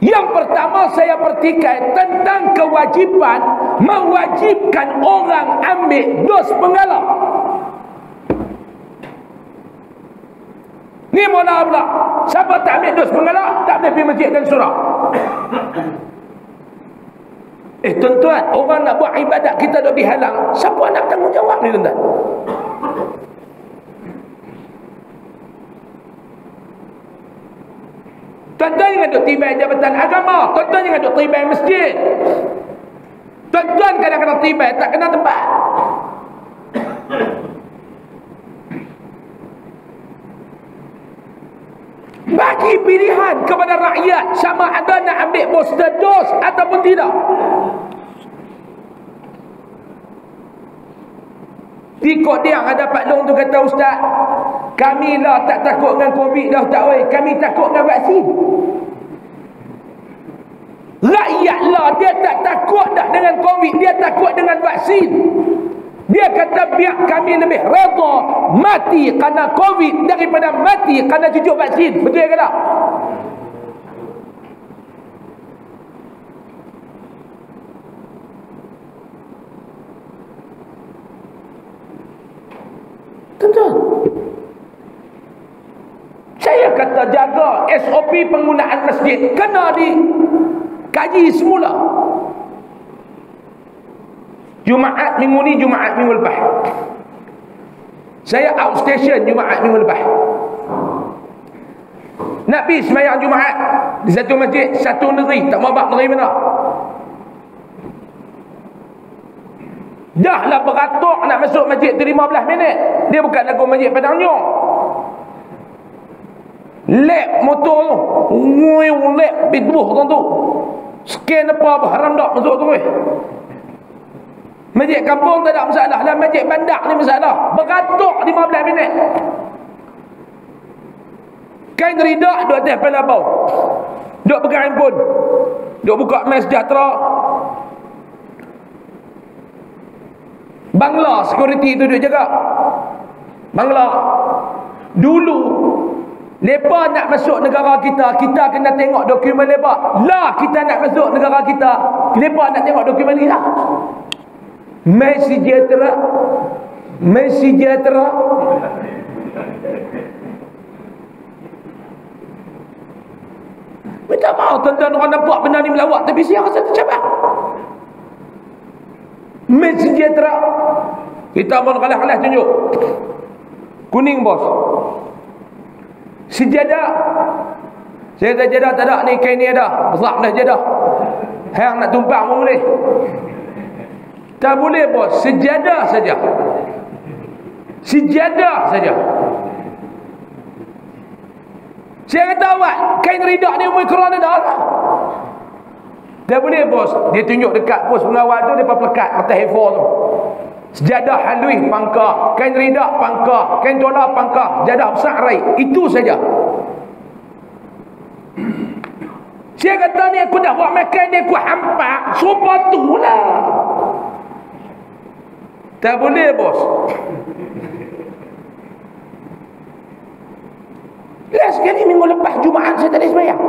Yang pertama saya pertikai tentang kewajipan mewajibkan orang ambil dos penggalak. Ni mula pula. Siapa tak ambil dos penggalak tak boleh pergi masjid dan surau. Tuan-tuan, orang nak buat ibadat kita duk dihalang. Siapa nak tanggungjawab ni tuan-tuan? Tuan-tuan jangan duk tibai Jabatan Agama. Tuan-tuan jangan duk tibai masjid. Tuan-tuan kadang-kadang tibai tak kena tempat. Bagi pilihan kepada rakyat sama ada nak ambil booster dose ataupun tidak. Ikut dia ada Pak Long tu kata, Ustaz, kami lah tak takut dengan Covid dah Ustaz weh, kami takut dengan vaksin. Rakyat lah dia tak takut dah dengan Covid, dia takut dengan vaksin. Dia kata biar kami lebih redha mati kerana Covid daripada mati kerana cucuk vaksin. Betul ke tak? Tuan-tuan, saya kata jaga SOP penggunaan masjid kena dikaji semula. Jumaat minggu ni, Jumaat minggu lepas saya outstation Jumaat minggu lepas. Nak pergi sembahyang Jumaat di satu masjid, satu negeri, tak mahu negeri mana. Dah lah beratuk nak masuk masjid tu 15 minit. Dia bukan lagu masjid Padang Nyong. Lep motor tu, lep bidbuh tu. Scan apa haram tak masuk terus. Masjid kampung tak ada masalah. Dalam masjid bandar ni masalah. Beratuk 15 minit. Kain ridak duduk atas pelabau. Duduk pegang handphone. Duduk buka mes sejahtera. Bangla security tu duduk jaga. Bangla. Dulu mereka nak masuk negara kita, kita kena tengok dokumen mereka. Lah kita nak masuk negara kita, mereka nak tengok dokumen kita. Sejahtera. Sejahtera. Minta maaf tuan-tuan, orang nampak benda ni melawak, tapi saya rasa tercabar. Sejahtera. Kita mau kalah-kalah tunjuk. Kuning bos. Sejadah. Saya kata jadah tak ada ni, kain ni ada. Besar dah jadah. Hang nak tumpang pun boleh. Tak boleh bos, sejadah saja. Sejadah saja. Saya kata awak, kain ridak ni umur Quran ada lah. Tak boleh bos. Dia tunjuk dekat pos pengawal tu, dia pelekat atas A4 tu. Sejadah halui pangkah, kain ridak pangkah, kain tola pangkah, jadah besar rai. Itu saja. Saya kata ni aku dah buat makan ni, aku hampak, sopa tu lah. Tak boleh bos. Last sekali minggu lepas Jumaat saya tak ada sembahyang.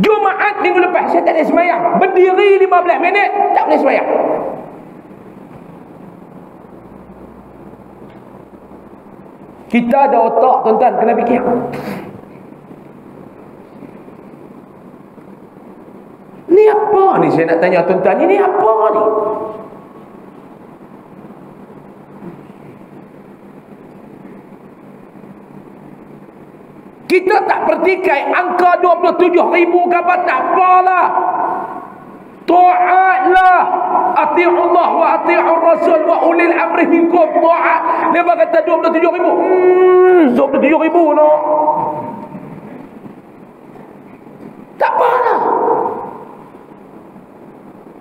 Jumaat minggu lepas saya tak ada sembahyang. Berdiri 15 minit tak boleh sembahyang. Kita ada otak tuan-tuan, kena fikir. Ni apa ni saya nak tanya tuan-tuan, ni apa ni? Kita tak pertikai angka 27,000 ke apa, tak apalah. Ta'atlah. Ati'ullah wa ati'ur rasul wa ulil amri minkum. Ta'at. Dia kata 27,000. 27,000 no. Tak apalah.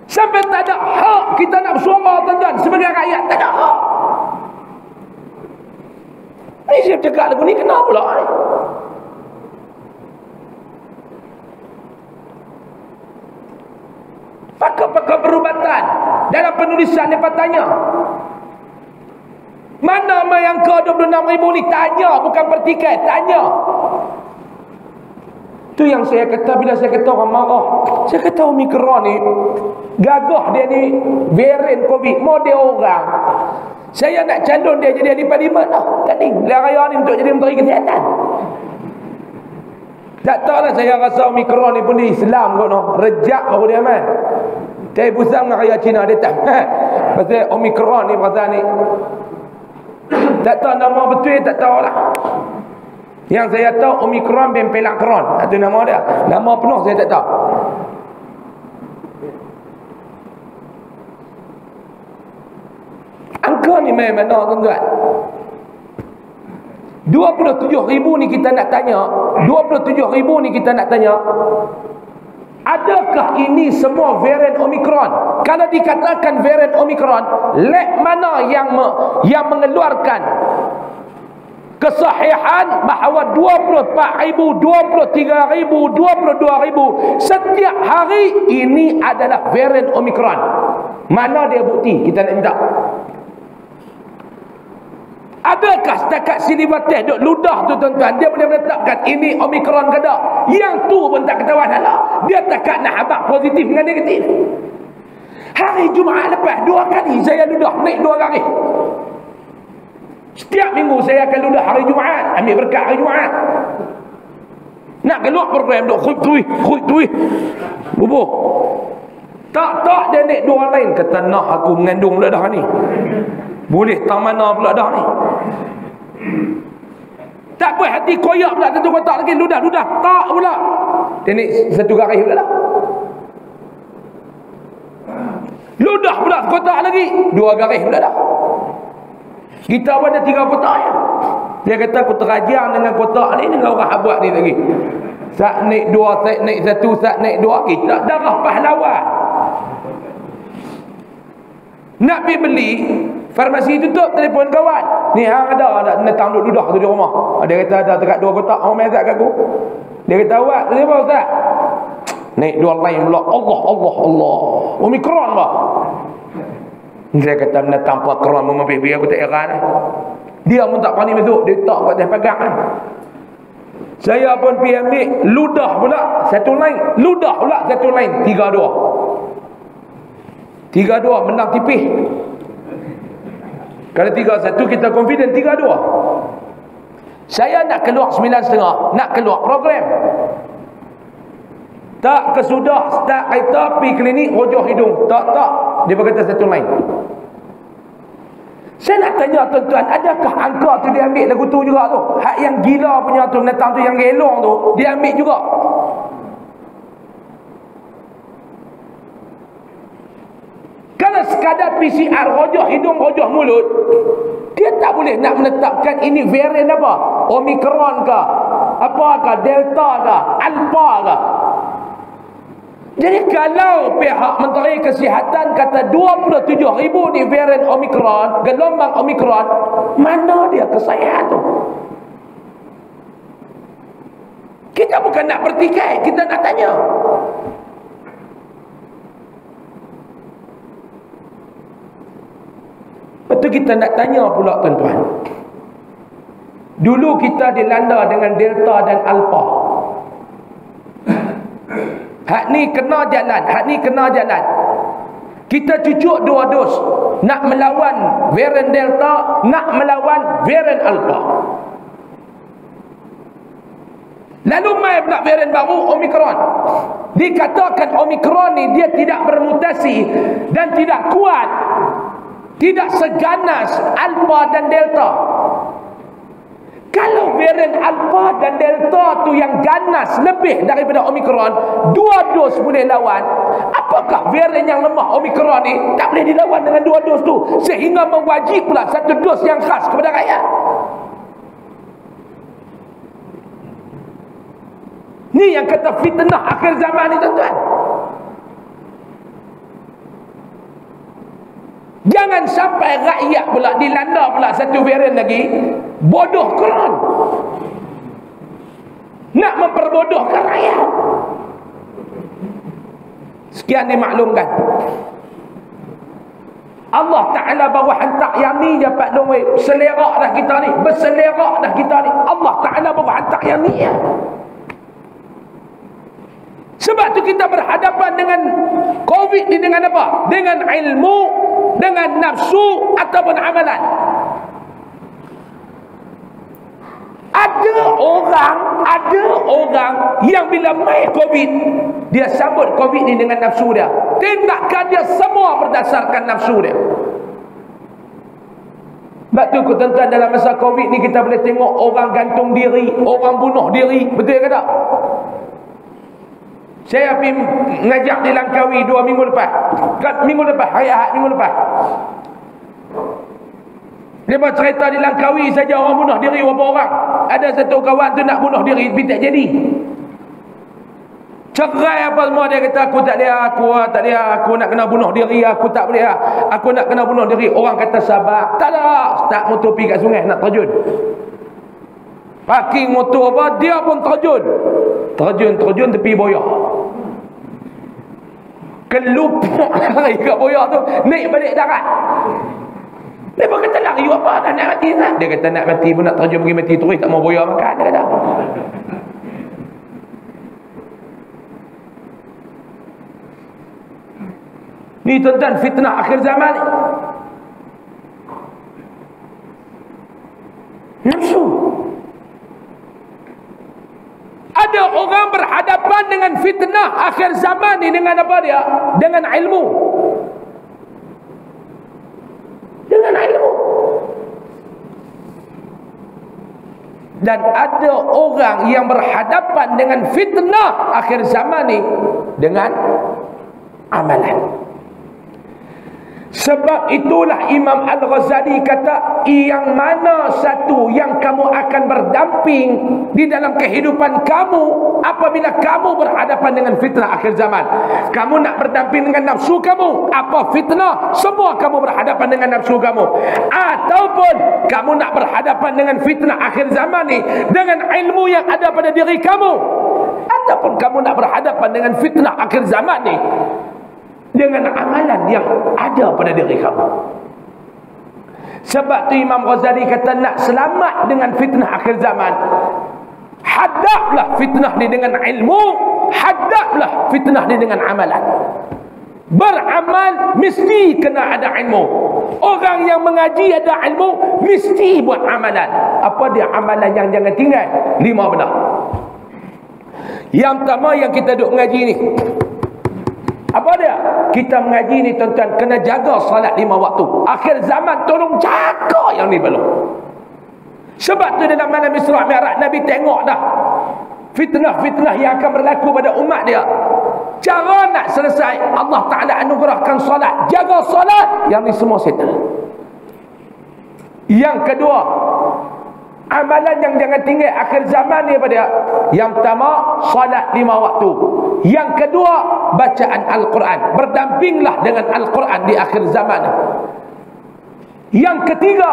Sampai tak ada hak kita nak bersuara tuan-tuan sebagai rakyat, tak ada hak. Ni saya cakap lagu ni kenapa pula ni? Pakar-pakar perubatan dalam penulisan mereka tanya, mana yang ke 26,000 ni? Tanya, bukan pertikai, tanya. Itu yang saya kata, bila saya kata orang marah, saya kata Omicron ni gagah dia ni varian COVID, model orang. Saya nak calon dia jadi ahli parlimen lah tadi pilihan raya ni untuk jadi menteri kesihatan. Tak tahu lah, saya rasa Omicron ni pun di Islam kot no. Rejak baru dia aman. Tapi pusang dengan raya Cina dia tak. Pasal Omicron ni pasal ni. Tak tahu nama betul, tak tahu lah. Yang saya tahu Omicron Pempelakron. Itu nama dia. Nama penuh saya tak tahu. Angka ni main mana tuan-tuan? 27,000 ni kita nak tanya. 27,000 ni kita nak tanya. Adakah ini semua varian Omicron? Kalau dikatakan varian Omicron, lab mana yang mengeluarkan kesahihan bahawa 24,000, 23,000, 22,000 setiap hari ini adalah varian Omicron? Mana dia bukti? Kita nak minta. Adakah setakat silibatis duk ludah tu tuan-tuan, dia boleh menetapkan ini Omicron ke tak? Yang tu pun tak ketahuan lah. Dia takat nak habaq positif dengan negatif. Hari Jumaat lepas 2 kali saya ludah naik 2 garis. Setiap minggu saya akan ludah hari Jumaat, ambil berkat hari Jumaat. Nak keluar program duk khut tuih bubuh. Tak dia naik 2 lain, kata nak aku mengandung pula dah ni. Boleh tang mana pula dah ni. Tak boleh hati koyak pula satu kotak lagi, ludah. Tak pula. Dia ni satu garis pula dah. Ludah pula kotak lagi, 2 garis pula dah. Kita pun ada 3 kotak je. Dia kata aku terajang dengan kotak ni dengan orang Habak ni lagi. Sat naik 2, sat naik 1, sat naik 2. Kita darah pahlawan. Nak pergi beli, farmasi tutup, telefon kawan. Ni hang ada datang duduk tu di rumah. Dia kata ada dekat 2 kotak. Orang main kat aku. Dia kata awak kenapa ustaz? Naik 2 lain pula. Allah. Omikron bah. Dia kata datang pakron memapik-pik aku tak heran. Dia pun tak berani masuk. Dia tak kat atas pagar kan. Saya pun pergi ambil. Ludah pula satu lain. Ludah pula satu lain. 3-2. 3-2 menang tipis. Kalau 3-1 kita confident 3-2. Saya nak keluar 9.30. Nak keluar program. Tak kesudah start kereta pergi klinik rojok hidung. Tak. Dia berkata satu lain. Saya nak tanya tuan-tuan, adakah angka tu dia ambil lagu tu juga tu? Hak yang gila punya tu, datang tu yang gelong tu, dia ambil juga. Kalau sekadar PCR rojok hidung, rojok mulut, dia tak boleh nak menetapkan ini varian apa? Omikron ke? Apakah? Delta ke? Alpha ke? Jadi kalau pihak Menteri Kesihatan kata 27,000 ni varian Omikron, gelombang Omikron, mana dia kesayangan tu? Kita bukan nak bertikai, kita nak tanya. Betul, kita nak tanya pula tuan-tuan. Dulu kita dilanda dengan Delta dan Alpha. Hak ni kena jalan, hak ni kena jalan. Kita cucuk 2 dos. Nak melawan varian Delta, nak melawan varian Alpha. Lalu mai pula varian baru Omikron. Dikatakan Omikron ni dia tidak bermutasi dan tidak kuat, tidak seganas Alpha dan Delta. Kalau varian Alpha dan Delta tu yang ganas lebih daripada Omikron, 2 dos boleh lawan. Apakah varian yang lemah Omikron ni tak boleh dilawan dengan 2 dos tu, sehingga mewajib pula 1 dos yang khas kepada rakyat? Ni yang kata fitnah akhir zaman ni tuan-tuan. Jangan sampai rakyat pula dilanda pula satu varian lagi. Bodoh Quran. Nak memperbodohkan rakyat. Sekian dimaklumkan. Allah Ta'ala baru hantar yang ni je Pak Long. Selerak dah kita ni. Berselerak dah kita ni. Allah Ta'ala baru hantar yang ni je. Sebab tu kita berhadapan dengan COVID ni dengan apa? Dengan ilmu, dengan nafsu ataupun amalan. Ada orang yang bila mai COVID, dia sambut COVID ni dengan nafsu dia. Tindakan dia semua berdasarkan nafsu dia. Sebab tu tuan-tuan, dalam masa COVID ni kita boleh tengok orang gantung diri, orang bunuh diri. Betul ke tak? Saya pergi ngajak di Langkawi 2 minggu lepas. Minggu lepas, hari Ahad minggu lepas. Lepas cerita di Langkawi saja orang bunuh diri berapa orang. Ada satu kawan tu nak bunuh diri tapi tak jadi. Cerai apa semua, dia kata aku tak boleh, aku nak kena bunuh diri, aku tak boleh, aku nak kena bunuh diri. Orang kata sabar. Tak ada, start motor pergi kat sungai nak terjun. Parking motor apa, dia pun terjun tepi boya. Kelupuk lari kat boya tu, naik balik darat. Dia pun kata lari apa, dah nak mati kan? Dia kata nak mati pun nak terjun pergi mati terus, tak mau boya makan. Dia kata ni tuan-tuan, fitnah akhir zaman ni. Nafsu. Ada orang berhadapan dengan fitnah akhir zaman ni dengan apa dia? Dengan ilmu. Dengan ilmu. Dan ada orang yang berhadapan dengan fitnah akhir zaman ni dengan amalan. Sebab itulah Imam Al-Ghazali kata, yang mana satu yang kamu akan berdamping di dalam kehidupan kamu apabila kamu berhadapan dengan fitnah akhir zaman. Kamu nak berdamping dengan nafsu kamu, apa fitnah, semua kamu berhadapan dengan nafsu kamu. Ataupun kamu nak berhadapan dengan fitnah akhir zaman ni dengan ilmu yang ada pada diri kamu. Ataupun kamu nak berhadapan dengan fitnah akhir zaman ni dengan amalan yang ada pada diri kamu. Sebab tu Imam Ghazali kata, nak selamat dengan fitnah akhir zaman, hadaplah fitnah ni dengan ilmu, hadaplah fitnah ni dengan amalan. Beramal mesti kena ada ilmu. Orang yang mengaji ada ilmu mesti buat amalan. Apa dia amalan yang jangan tinggal? 5 benda. Yang pertama yang kita duk mengaji ni, apa dia? Kita mengaji ni tuan-tuan kena jaga salat 5 waktu. Akhir zaman tolong jaga yang ni belum. Sebab tu dalam malam Isra' Mi'raj Nabi tengok dah fitnah-fitnah yang akan berlaku pada umat dia. Cara nak selesai, Allah Ta'ala anugerahkan salat. Jaga salat, yang ni semua settle. Yang kedua, amalan yang jangan tinggal akhir zaman ni apa dia? Yang pertama, salat 5 waktu. Yang kedua, bacaan Al-Quran. Berdampinglah dengan Al-Quran di akhir zaman. Yang ketiga,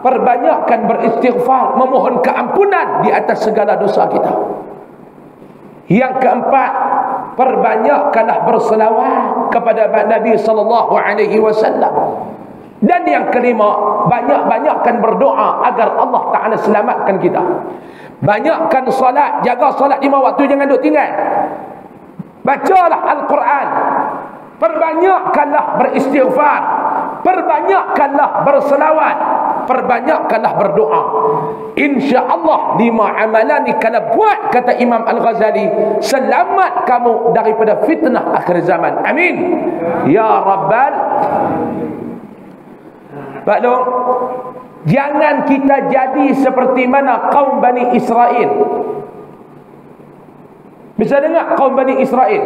perbanyakkan beristighfar, memohon keampunan di atas segala dosa kita. Yang keempat, perbanyakkanlah berselawat kepada Nabi SAW. Dan yang kelima, banyak-banyakkan berdoa agar Allah Ta'ala selamatkan kita. Banyakkan salat, jaga salat 5 waktu, jangan duk tinggal. Bacalah Al-Quran, perbanyakkanlah beristighfar, perbanyakkanlah berselawat, perbanyakkanlah berdoa. InsyaAllah 5 amalan ni kalau buat, kata Imam Al-Ghazali, selamat kamu daripada fitnah akhir zaman. Amin ya Rabbal. Pak Long, jangan kita jadi seperti mana kaum Bani Israel. Bisa dengar kaum Bani Israel?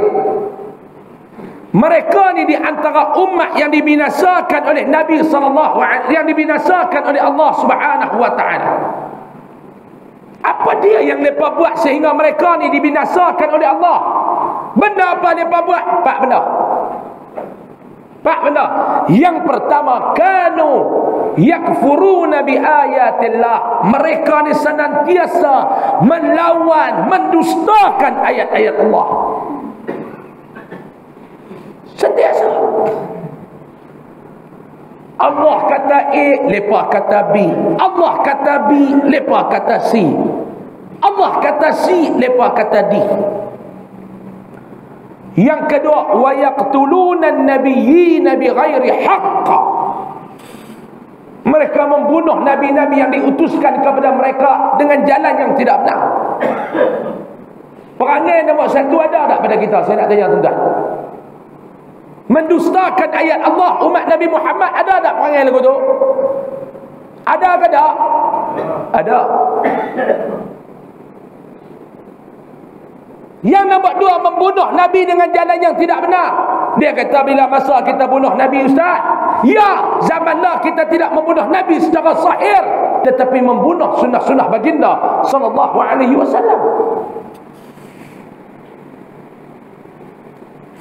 Mereka ni di antara umat yang dibinasakan oleh Nabi SAW, yang dibinasakan oleh Allah Subhanahu wa ta'ala. Apa dia yang mereka buat sehingga mereka ni dibinasakan oleh Allah? Benda apa mereka buat? 4 benda. 4 benda. Yang pertama, kanu yakfuruna bi ayatillah. Mereka ni senantiasa melawan, mendustakan ayat-ayat Allah. Sentiasa. Allah kata A, mereka kata B. Allah kata B, mereka kata C. Allah kata C, mereka kata D. Yang kedua, wa yaqtuluna an-nabiyyina bighairi haqq. Mereka membunuh nabi-nabi yang diutuskan kepada mereka dengan jalan yang tidak benar. Perangai nombor 1 ada tak pada kita? Saya nak tanya tuan-tuan. Mendustakan ayat Allah, umat Nabi Muhammad, ada tak perangai lagu tu? Ada ke tak? Ada. Yang nombor 2, membunuh Nabi dengan jalan yang tidak benar. Dia kata, bila masa kita bunuh Nabi, Ustaz? Ya, zamanlah kita tidak membunuh Nabi secara sahir, tetapi membunuh sunnah-sunnah baginda sallallahu alaihi wasallam.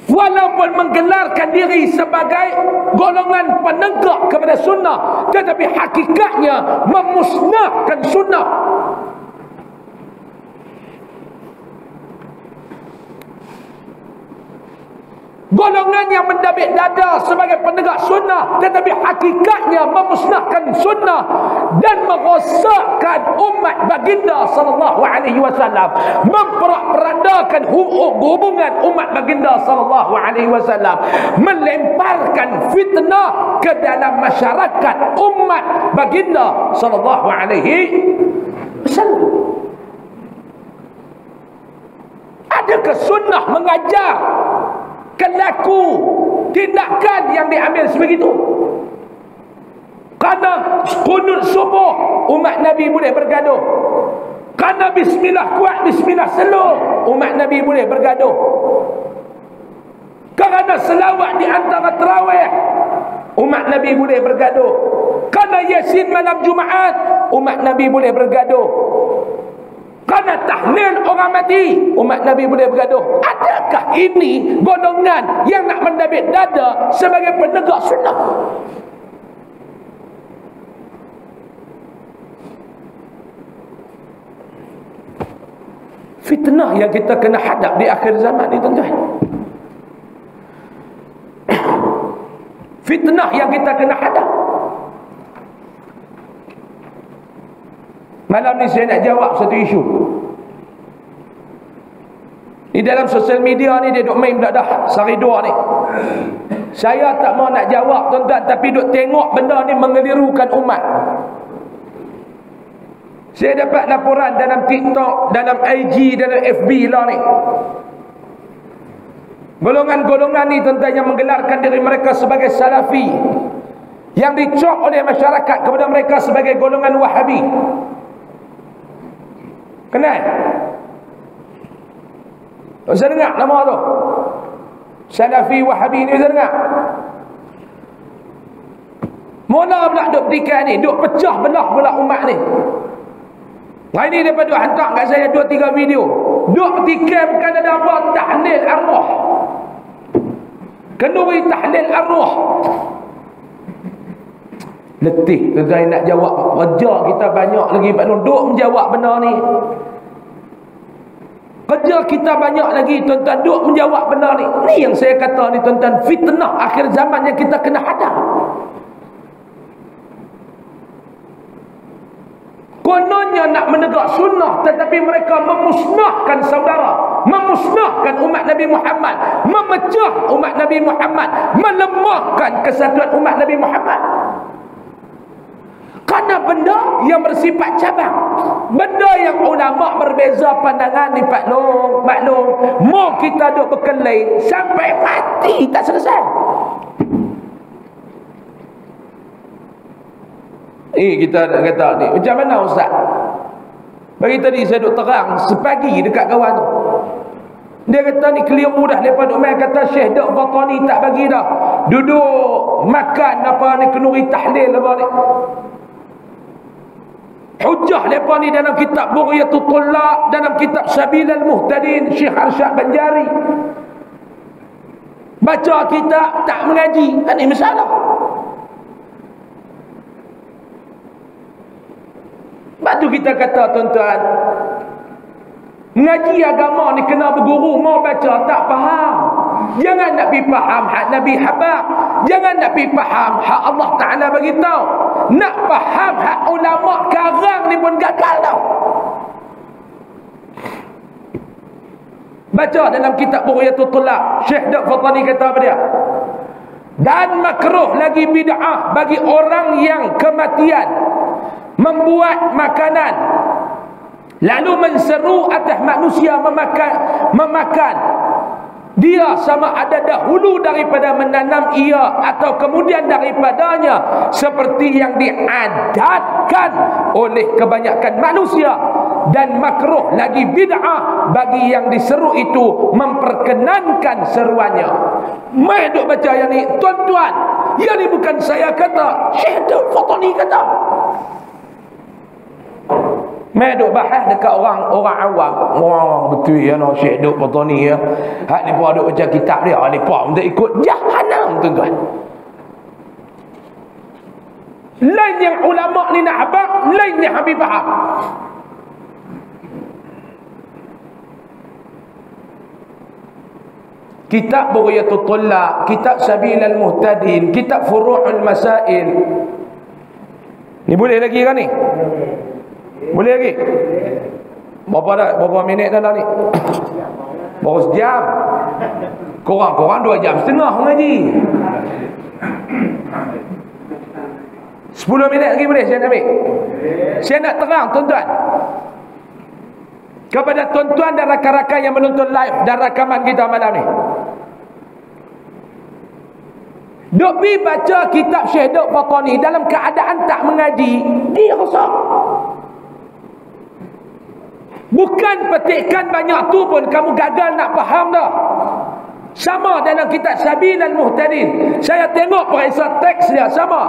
Walaupun menggelarkan diri sebagai golongan penegak kepada sunnah, tetapi hakikatnya memusnahkan sunnah. Golongan yang mendabik dada sebagai penegak sunnah, tetapi hakikatnya memusnahkan sunnah dan merosakkan umat baginda sallallahu alaihi wasallam, memperak-perandakan hubungan umat baginda sallallahu alaihi wasallam, melemparkan fitnah ke dalam masyarakat umat baginda sallallahu alaihi wasallam. Adakah sunnah mengajar kelaku tindakan yang diambil sebegitu? Kerana kunut subuh umat Nabi boleh bergaduh. Kerana bismillah kuat, bismillah slow, umat Nabi boleh bergaduh. Kerana selawat di antara tarawih, umat Nabi boleh bergaduh. Kerana Yasin malam Jumaat, umat Nabi boleh bergaduh. Kerana tahlil orang mati, umat Nabi boleh bergaduh. Adakah ini golongan yang nak mendabik dada sebagai penegak sunnah? Fitnah yang kita kena hadap di akhir zaman ni, tuan-tuan. Fitnah yang kita kena hadap. Malam ni saya nak jawab satu isu. Di dalam sosial media ni dia duk main dah sehari dua ni. Saya tak mau nak jawab, tuan-tuan, tapi duk tengok benda ni mengelirukan umat. Saya dapat laporan dalam TikTok, dalam IG, dalam FB lah ni. Golongan-golongan ni, tuan-tuan, yang menggelarkan diri mereka sebagai Salafi, yang dicop oleh masyarakat kepada mereka sebagai golongan Wahabi. Kenal? Saya dengar nama tu, Salafi Wahabi ni, saya dengar. Mula pula duk petikan ni, duk pecah belah pula umat ni. Hari ni mereka duk hantar kat saya 2-3 video. Duk petikan bukan ada apa, tahlil arwah. Kenduri tahlil arwah. Letih, tuan-tuan, nak jawab. Kerja kita banyak lagi, Pak Nur, duk menjawab benda ni. Kerja kita banyak lagi, tuan-tuan, duk menjawab benda ni. Ni yang saya kata ni, tuan-tuan, fitnah akhir zaman yang kita kena hadap. Kononnya nak menegak sunnah, tetapi mereka memusnahkan saudara, memusnahkan umat Nabi Muhammad, memecah umat Nabi Muhammad, melemahkan kesatuan umat Nabi Muhammad. Kerana benda yang bersifat cabang, benda yang ulama berbeza pandangan ni, Pak Long, maklum, mau kita duk berkelahi sampai mati tak selesai. Kita kata ni, macam mana Ustaz? Bagi tadi saya duk terang sepagi dekat kawan tu. Dia kata ni keliru dah. Lepas duk main kata Syekh Dok Fatani tak bagi dah. Duduk makan apa ni, kenduri tahlil apa ni. Hujah lepas ni dalam kitab Bughyatul Tullaq, dalam kitab Sabilal Muhtadin, Syekh Arsyad Banjari. Baca kitab tak mengaji, ini masalah. Sebab tu kita kata, tuan-tuan, mengaji agama ni kena berguru, mau baca tak faham. Jangan nak pergi faham hak Nabi habaq. Jangan nak pergi faham hak Allah Ta'ala bagi tahu. Nak faham hak ulama karang ni pun gagal tau. Baca dalam kitab Bughyatul Tullaq, Syekh Dok Fatani kata apa dia? Dan makruh lagi bid'ah bagi orang yang kematian membuat makanan lalu menseru atas manusia memakan dia, sama ada dahulu daripada menanam ia atau kemudian daripadanya, seperti yang diadatkan oleh kebanyakan manusia. Dan makruh lagi bid'ah bagi yang diseru itu memperkenankan seruannya. Mai duk baca yang ni, tuan-tuan, yang ni bukan saya kata, Syekh Dok Fatani kata. Mai duk bahas dekat orang awam. Wah, betul ya no, Syekh Dok Fatani ya. Hak ni pun duk baca kitab dia, depa untuk ikut jahanam, tuan-tuan. Lain yang ulama ni nak habaq, lain yang habis faham. Kitab Bughyatul Tullaq, kitab Sabilal Muhtadin, kitab Furu'ul Masail. Ni boleh lagi kan ni? Boleh lagi? Berapa minit dah ni? Baru sejam. Korang 2 jam setengah mengaji. 10 minit lagi boleh saya nak ambil? Saya nak terang, tuan-tuan, kepada tuan-tuan dan rakan-rakan yang menonton live dan rakaman kita malam ni. Duk pergi baca kitab Syekh Dok Fatani dalam keadaan tak mengaji, dia rosak. Bukan petikan banyak tu pun kamu gagal nak faham dah. Sama dalam kitab Sabilal Muhtadin. Saya tengok periksa teks dia sama.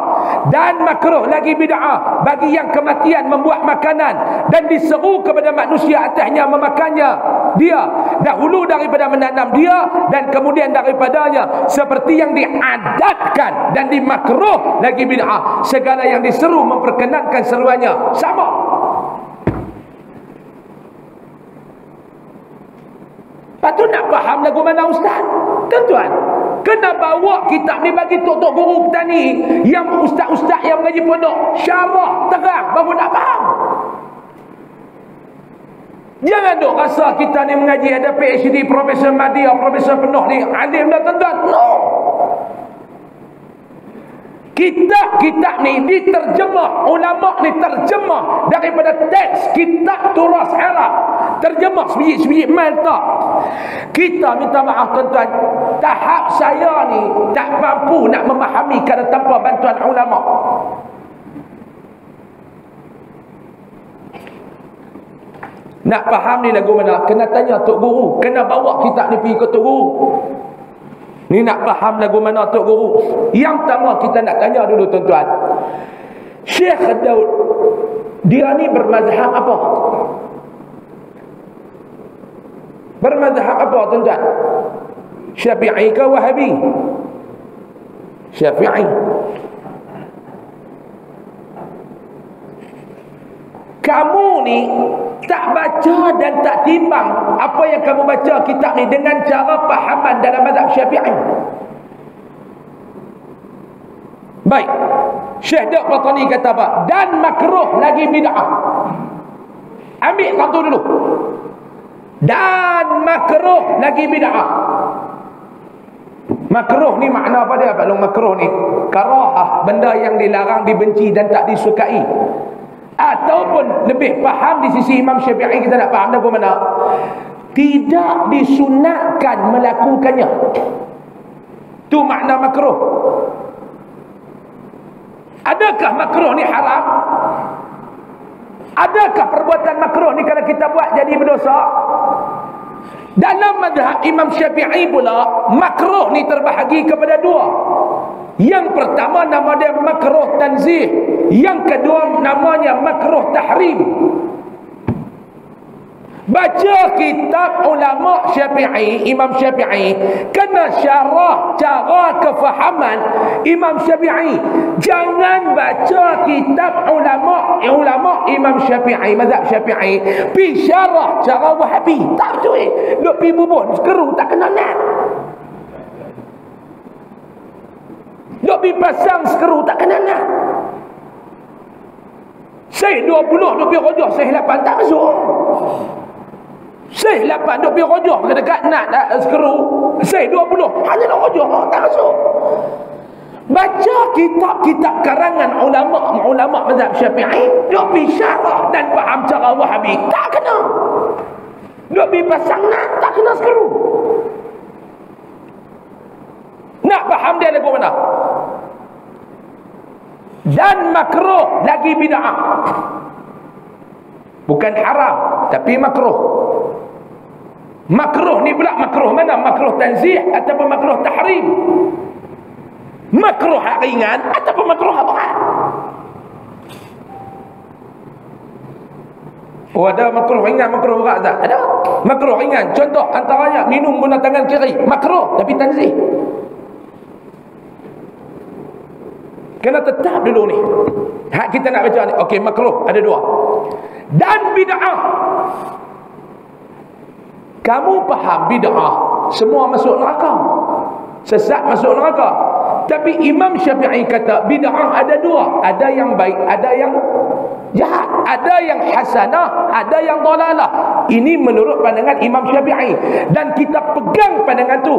Dan makruh lagi bid'ah bagi yang kematian membuat makanan dan diseru kepada manusia atasnya memakannya dia, dahulu daripada menanam dia dan kemudian daripadanya, seperti yang diadatkan dan dimakruh lagi bid'ah segala yang diseru memperkenankan seruannya. Sama. Lepas tu nak faham lagu mana ustaz? Tuan-tuan, kena bawa kitab ni bagi tok-tok guru petani, yang ustaz-ustaz yang mengaji pondok, syarah terang baru nak faham. Jangan duk rasa kita ni mengaji ada PhD, Profesor Madya, Profesor penuh ni alim dah tuan-tuan. No. Kitab-kitab ni diterjemah, ulama ni terjemah daripada teks kitab turas Arab, terjemah sebiji-sebiji mal tak. Kita minta maaf tuan-tuan, tahap saya ni tak mampu nak memahami kerana tanpa bantuan ulama. Nak faham ni lagu mana, kena tanya tok guru, kena bawa kitab ni pergi ke tok guru. Ni nak faham lagu mana tok guru. Yang pertama kita nak tanya dulu tuan-tuan, Syekh Daud dia ni bermazhab apa? Bermazhab apa tuan-tuan? Syafi'i ke Wahabi? Syafi'i. Kamu ni tak baca dan tak timbang apa yang kamu baca kitab ni dengan cara fahaman dalam mazhab Syafi'i. Baik, Syekh Daud Qatani kata apa? Dan makruh lagi bid'ah. Ambil satu dulu. Dan makruh lagi bid'ah. Makruh ni makna apa dia? Kalau makruh ni karahah, benda yang dilarang, dibenci dan tak disukai. Ataupun lebih faham di sisi Imam Syafi'i, kita nak faham lagu mana? Tidak disunatkan melakukannya. Tu makna makruh. Adakah makruh ni haram? Adakah perbuatan makruh ni kalau kita buat jadi berdosa? Dalam mazhab Imam Syafi'i pula, makruh ni terbahagi kepada dua. Yang pertama nama dia makruh tanzih, yang kedua namanya makruh tahrim. Baca kitab ulama Syafi'i, Imam Syafi'i, kena syarah cara kefahaman Imam Syafi'i. Jangan baca kitab ulama Imam Syafi'i, mazhab Syafi'i, pi syarah cara Wahabi. Tak betul. Duk pi bubuh sekeru tak kena nak. Duk pi pasang sekeru tak kena nak. Syekh 20 duk pi rojah, Syekh 8 tak masuk. Syekh 8 duk pi rojah ke dekat nak sekeru, Syekh 20 hanya nak rojah tak masuk. Baca kitab-kitab karangan ulama mazhab Syafi'i, duk pi syarah dan faham cara Wahabi tak kena. Duk pi pasang nak tak kena sekeru. Nak faham dia lagu mana? Dan makruh lagi bid'ah. Bukan haram, tapi makruh. Makruh ni pula makruh mana? Makruh tanzih ataupun makruh tahrim? Makruh ringan ataupun makruh berat? Oh, ada makruh ringan, makruh berat tak? Ada. Makruh ringan, contoh antaranya minum guna tangan kiri, makruh tapi tanzih. Kena tetap dulu ni. Hak kita nak baca ni. Okey, makruh ada dua. Dan bid'ah. Kamu faham bid'ah, semua masuk neraka. Sesat masuk neraka. Tapi Imam Syafi'i kata bid'ah ada dua. Ada yang baik, ada yang jahat. Ada yang hasanah, ada yang dalalah. Ini menurut pandangan Imam Syafi'i. Dan kita pegang pandangan tu.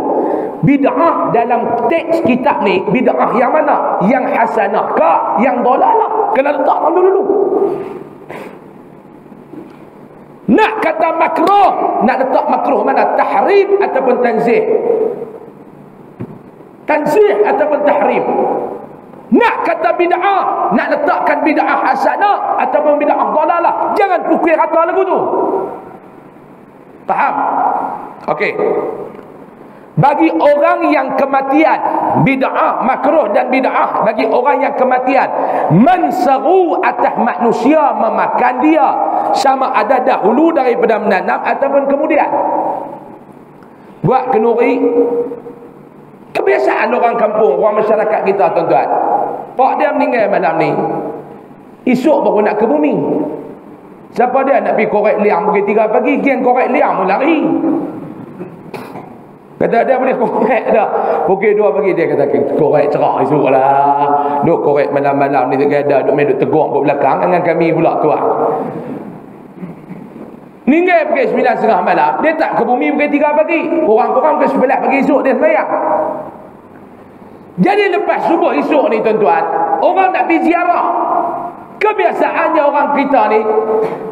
Bid'ah dalam teks kitab ni, bid'ah yang mana? Yang hasanah ke yang dalalah? Kena letak dulu. Nak kata makruh, nak letak makruh mana? Tahrim ataupun tanzih? Tanzih ataupun tahrim? Nak kata bid'ah, nak letakkan bid'ah hasanah ataupun bid'ah dalalah? Jangan pukul rata lagu tu. Faham? Okey. bagi orang yang kematian, bid'ah, makruh dan bid'ah bagi orang yang kematian, menseru atas manusia memakan dia, sama ada dahulu daripada menanam ataupun kemudian. Buat kenduri, kebiasaan orang kampung, orang masyarakat kita tuan-tuan. Pak dia meninggal malam ni, esok baru nak ke bumi. Siapa dia nak pergi korek liang pukul 3 pagi, geng korek liang pun lari. Kata dia boleh korek dah pukul 2 pagi, dia kata korek cerah esok lah. Duk korek malam-malam ni tak ada, duk main duk tegur kat belakang dengan kami pula tuan. Meninggal pukul 9.30 malam, dia tak ke bumi pukul 3 pagi. Korang-korang pukul 11 pagi esok dia sembahyang. Jadi lepas subuh esok ni tuan-tuan, orang nak pergi ziarah. Kebiasaannya orang kita ni,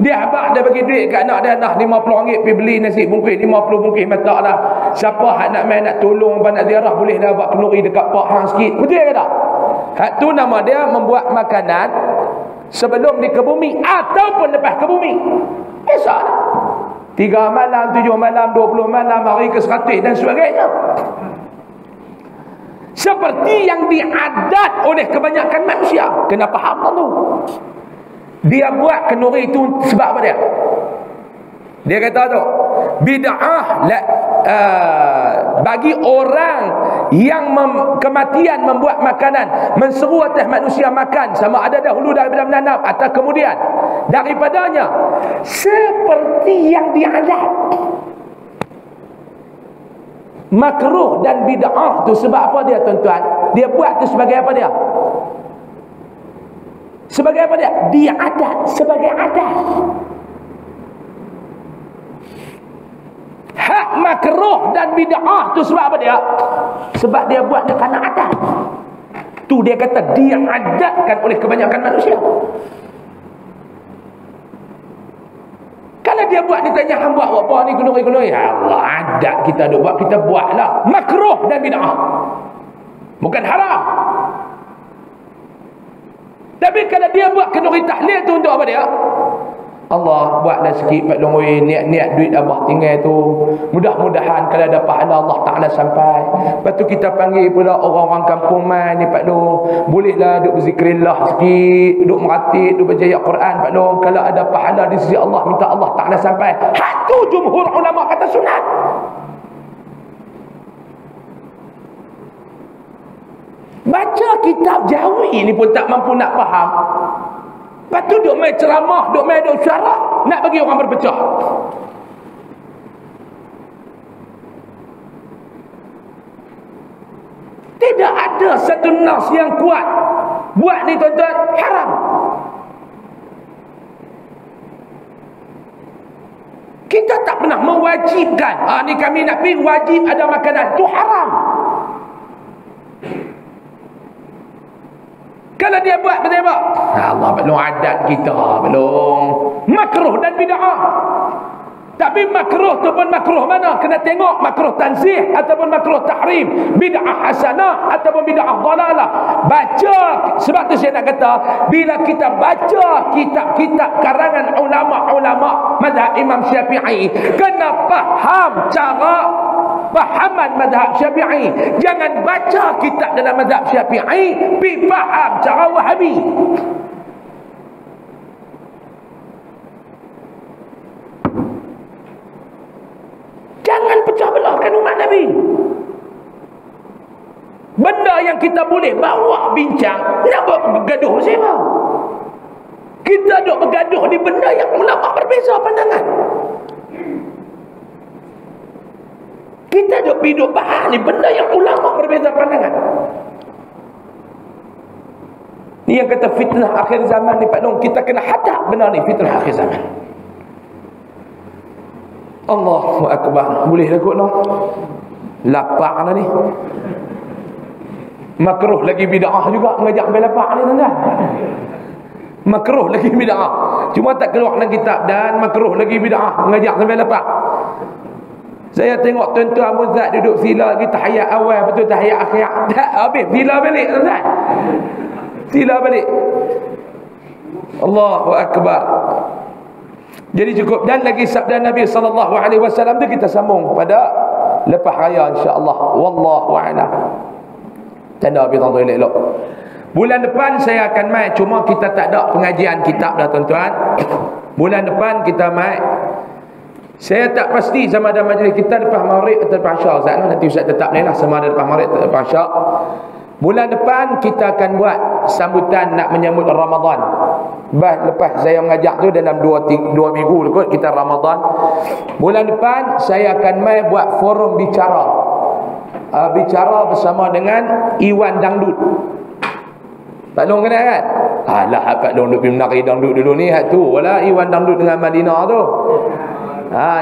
dia abang dia bagi duit kat anak dia, dah RM50 pergi beli nasi bungkus, 50 bungkus matak dah. Siapa hak nak main nak tolong nak ziarah, boleh dah buat kenduri dekat pak hang sikit. Betul ke tak? Hak tu nama dia membuat makanan sebelum dia ke bumi ataupun lepas ke bumi. Biasa 3 malam, 7 malam, 20 malam, hari ke 100 dan sebagainya. Seperti yang diadat oleh kebanyakan manusia. Kena faham tu. Dia buat kenduri itu sebab apa dia? Dia kata tu, bid'ah bagi orang yang kematian membuat makanan, menseru atas manusia makan, sama ada dahulu daripada menanam atau kemudian daripadanya, seperti yang diadat. Makruh dan bid'ah tu sebab apa dia tuan-tuan? Dia buat tu sebagai apa dia? Sebagai apa dia? Dia adat, sebagai adat. Hak makruh dan bid'ah tu sebab apa dia? Sebab dia buat dia kerana adat. Tu dia kata dia adatkan oleh kebanyakan manusia. Kalau dia buat, ditanya hang buat apa ni kenduri-kenduri, Allah, adat kita duk buat, kita buatlah. Makruh dan bid'ah, bukan haram. Tapi kalau dia buat kenduri tahlil tu untuk apa dia? Allah buatlah sikit Pak Long, niat-niat duit abah tinggal tu, mudah-mudahan kalau ada pahala Allah Ta'ala sampai. Lepas tu kita panggil pula orang-orang kampung mai ni Pak Long, bolehlah duk berzikrillah sikit, duk meratib, duk baca ayat Quran Pak Long, kalau ada pahala di sisi Allah, minta Allah Ta'ala sampai. Hak tu jumhur ulama kata sunat. Baca kitab Jawi ni pun tak mampu nak faham. Lepas tu duk main ceramah, duk main duk syarak, nak bagi orang berpecah. Tidak ada satu nas yang kuat buat ni tuan-tuan haram. Kita tak pernah mewajibkan, ni kami nak pergi wajib ada makanan, tu haram. Kalau dia buat betul tak? Allah, belum adat kita, belum. Makruh dan bid'ah. Tapi makruh tu pun makruh mana? Kena tengok makruh tanzih ataupun makruh tahrim, bid'ah hasanah ataupun bid'ah dhalalah. Baca, sebab tu saya nak kata, bila kita baca kitab-kitab karangan ulama-ulama mazhab Imam Syafi'i, kena faham cara fahaman mazhab Syafi'i. Jangan baca kitab dalam mazhab Syafi'i pi faham cara Wahabi. Jangan pecah belahkan umat Nabi. Benda yang kita boleh bawa bincang, nak buat bergaduh siapa? Kita duk bergaduh di benda yang ulama berbeza pandangan. Kita duk hidup bahas ni benda yang ulama berbeza pandangan. Ni yang kata fitnah akhir zaman ni Pak Long, kita kena hadap benda ni, fitnah akhir zaman. Allahu Akbar. Boleh lah kot noh. Lapar lah ni. Makruh lagi bid'ah juga mengajak sampai lapar ni tuan-tuan. Makruh lagi bid'ah. Cuma tak keluar dalam kitab, dan makruh lagi bid'ah mengajak sampai lapar. Saya tengok tuan-tuan Muzad duduk sila lagi tahiyat awal, betul tahiyat akhir. Tak habis sila balik tuan-tuan. Sila balik. Allahu Akbar. Jadi cukup. Dan lagi sabda Nabi SAW tu kita sambung pada lepas raya insya-Allah. Wallahu a'lam. Tanda abi tuan-tuan elok. Bulan depan saya akan mai, cuma kita tak ada pengajian kitab dah tuan-tuan. Bulan depan kita mai. Saya tak pasti sama ada majlis kita lepas maghrib atau lepas isyak. Ustaz, nanti Ustaz tetap ni lah sama ada lepas maghrib atau lepas isyak. Bulan depan kita akan buat sambutan nak menyambut Ramadan. Lepas saya mengajak tu dalam 2 minggu kot kita Ramadan. Bulan depan saya akan mai buat forum bicara. Bicara bersama dengan Iwan Dangdut. Pak Long kenal kan? Alah, Pak Long pergi menari dangdut dulu ni. Hak tu wala Iwan Dangdut dengan Madinah tu.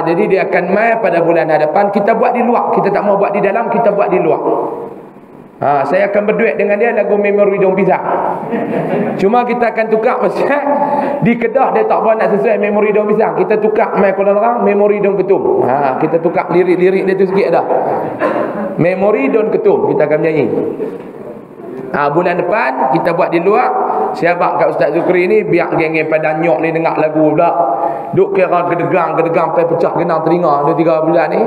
Jadi dia akan mai pada bulan hadapan. Kita buat di luar. Kita tak mau buat di dalam, kita buat di luar. Saya akan berduet dengan dia lagu Memori Daun Pisang. Cuma kita akan tukar pasal di Kedah dia tak buat nak sesuai Memori Daun Pisang. Kita tukar mai Kuala Nerang Memori Daun Ketum. Kita tukar lirik-lirik dia tu sikit dah. Memori Daun Ketum kita akan menyanyi. Bulan depan kita buat di luar. Saya abang kat Ustaz Zukri ni biar geng-geng pada nyok ni dengar lagu pula. Duk kira gedegang-gedegang sampai pecah genang telinga 2-3 bulan ni.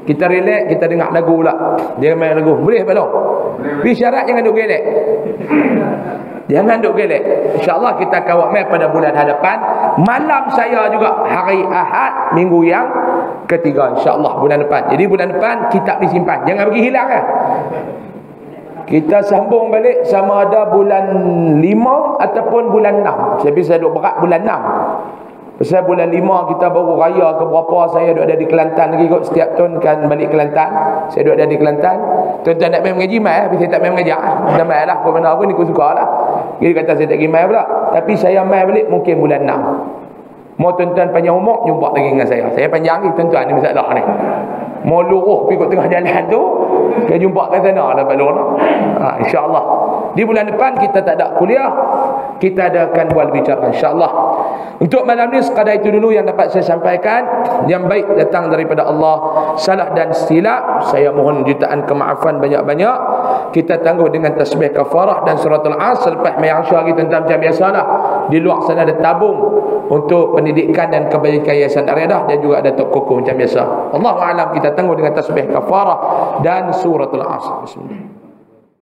Kita relax, kita dengar lagu pula. Dia main lagu. Boleh Pak Long? Tapi syarat jangan duk gelek. Jangan duk gelek. InsyaAllah kita akan buat main pada bulan hadapan. Malam saya juga hari Ahad minggu yang ketiga insyaAllah bulan depan. Jadi bulan depan kitab disimpan. Jangan bagi hilang kan. Kita sambung balik sama ada bulan 5 ataupun bulan 6. Tapi saya duk berat bulan 6. Pasal bulan 5 kita baru raya ke berapa, saya duk ada di Kelantan lagi kot. Setiap tahun kan balik Kelantan. Saya duk ada di Kelantan. Tuan-tuan nak main mengaji mai, tapi saya tak main mengaji. Dah mai lah, kau mana apa ni kau suka lah. Jadi kata saya tak pergi mai pula. Tapi saya mai balik mungkin bulan 6. Mau tuan-tuan panjang umur, jumpa lagi dengan saya. Saya panjang ni tuan-tuan ni masalah ni. Mau luruh pergi kat tengah jalan tu, kita jumpa kat sana lah Pak Long. InsyaAllah. Di bulan depan kita tak ada kuliah, kita adakan buat bicara insyaAllah. Untuk malam ni sekadar itu dulu yang dapat saya sampaikan. Yang baik datang daripada Allah, salah dan silap saya mohon jutaan kemaafan banyak-banyak. Kita tangguh dengan tasbih kafarah dan suratul Asr. Lepas mai Aisyah lagi tentang macam biasalah. Di luar sana ada tabung untuk pendidikan dan kebaikan Yayasan Ar-Riadah, dan juga ada tok koko macam biasa. Allahu a'lam. Kita tangguh dengan tasbih kafarah dan suratul Asr. Bismillah.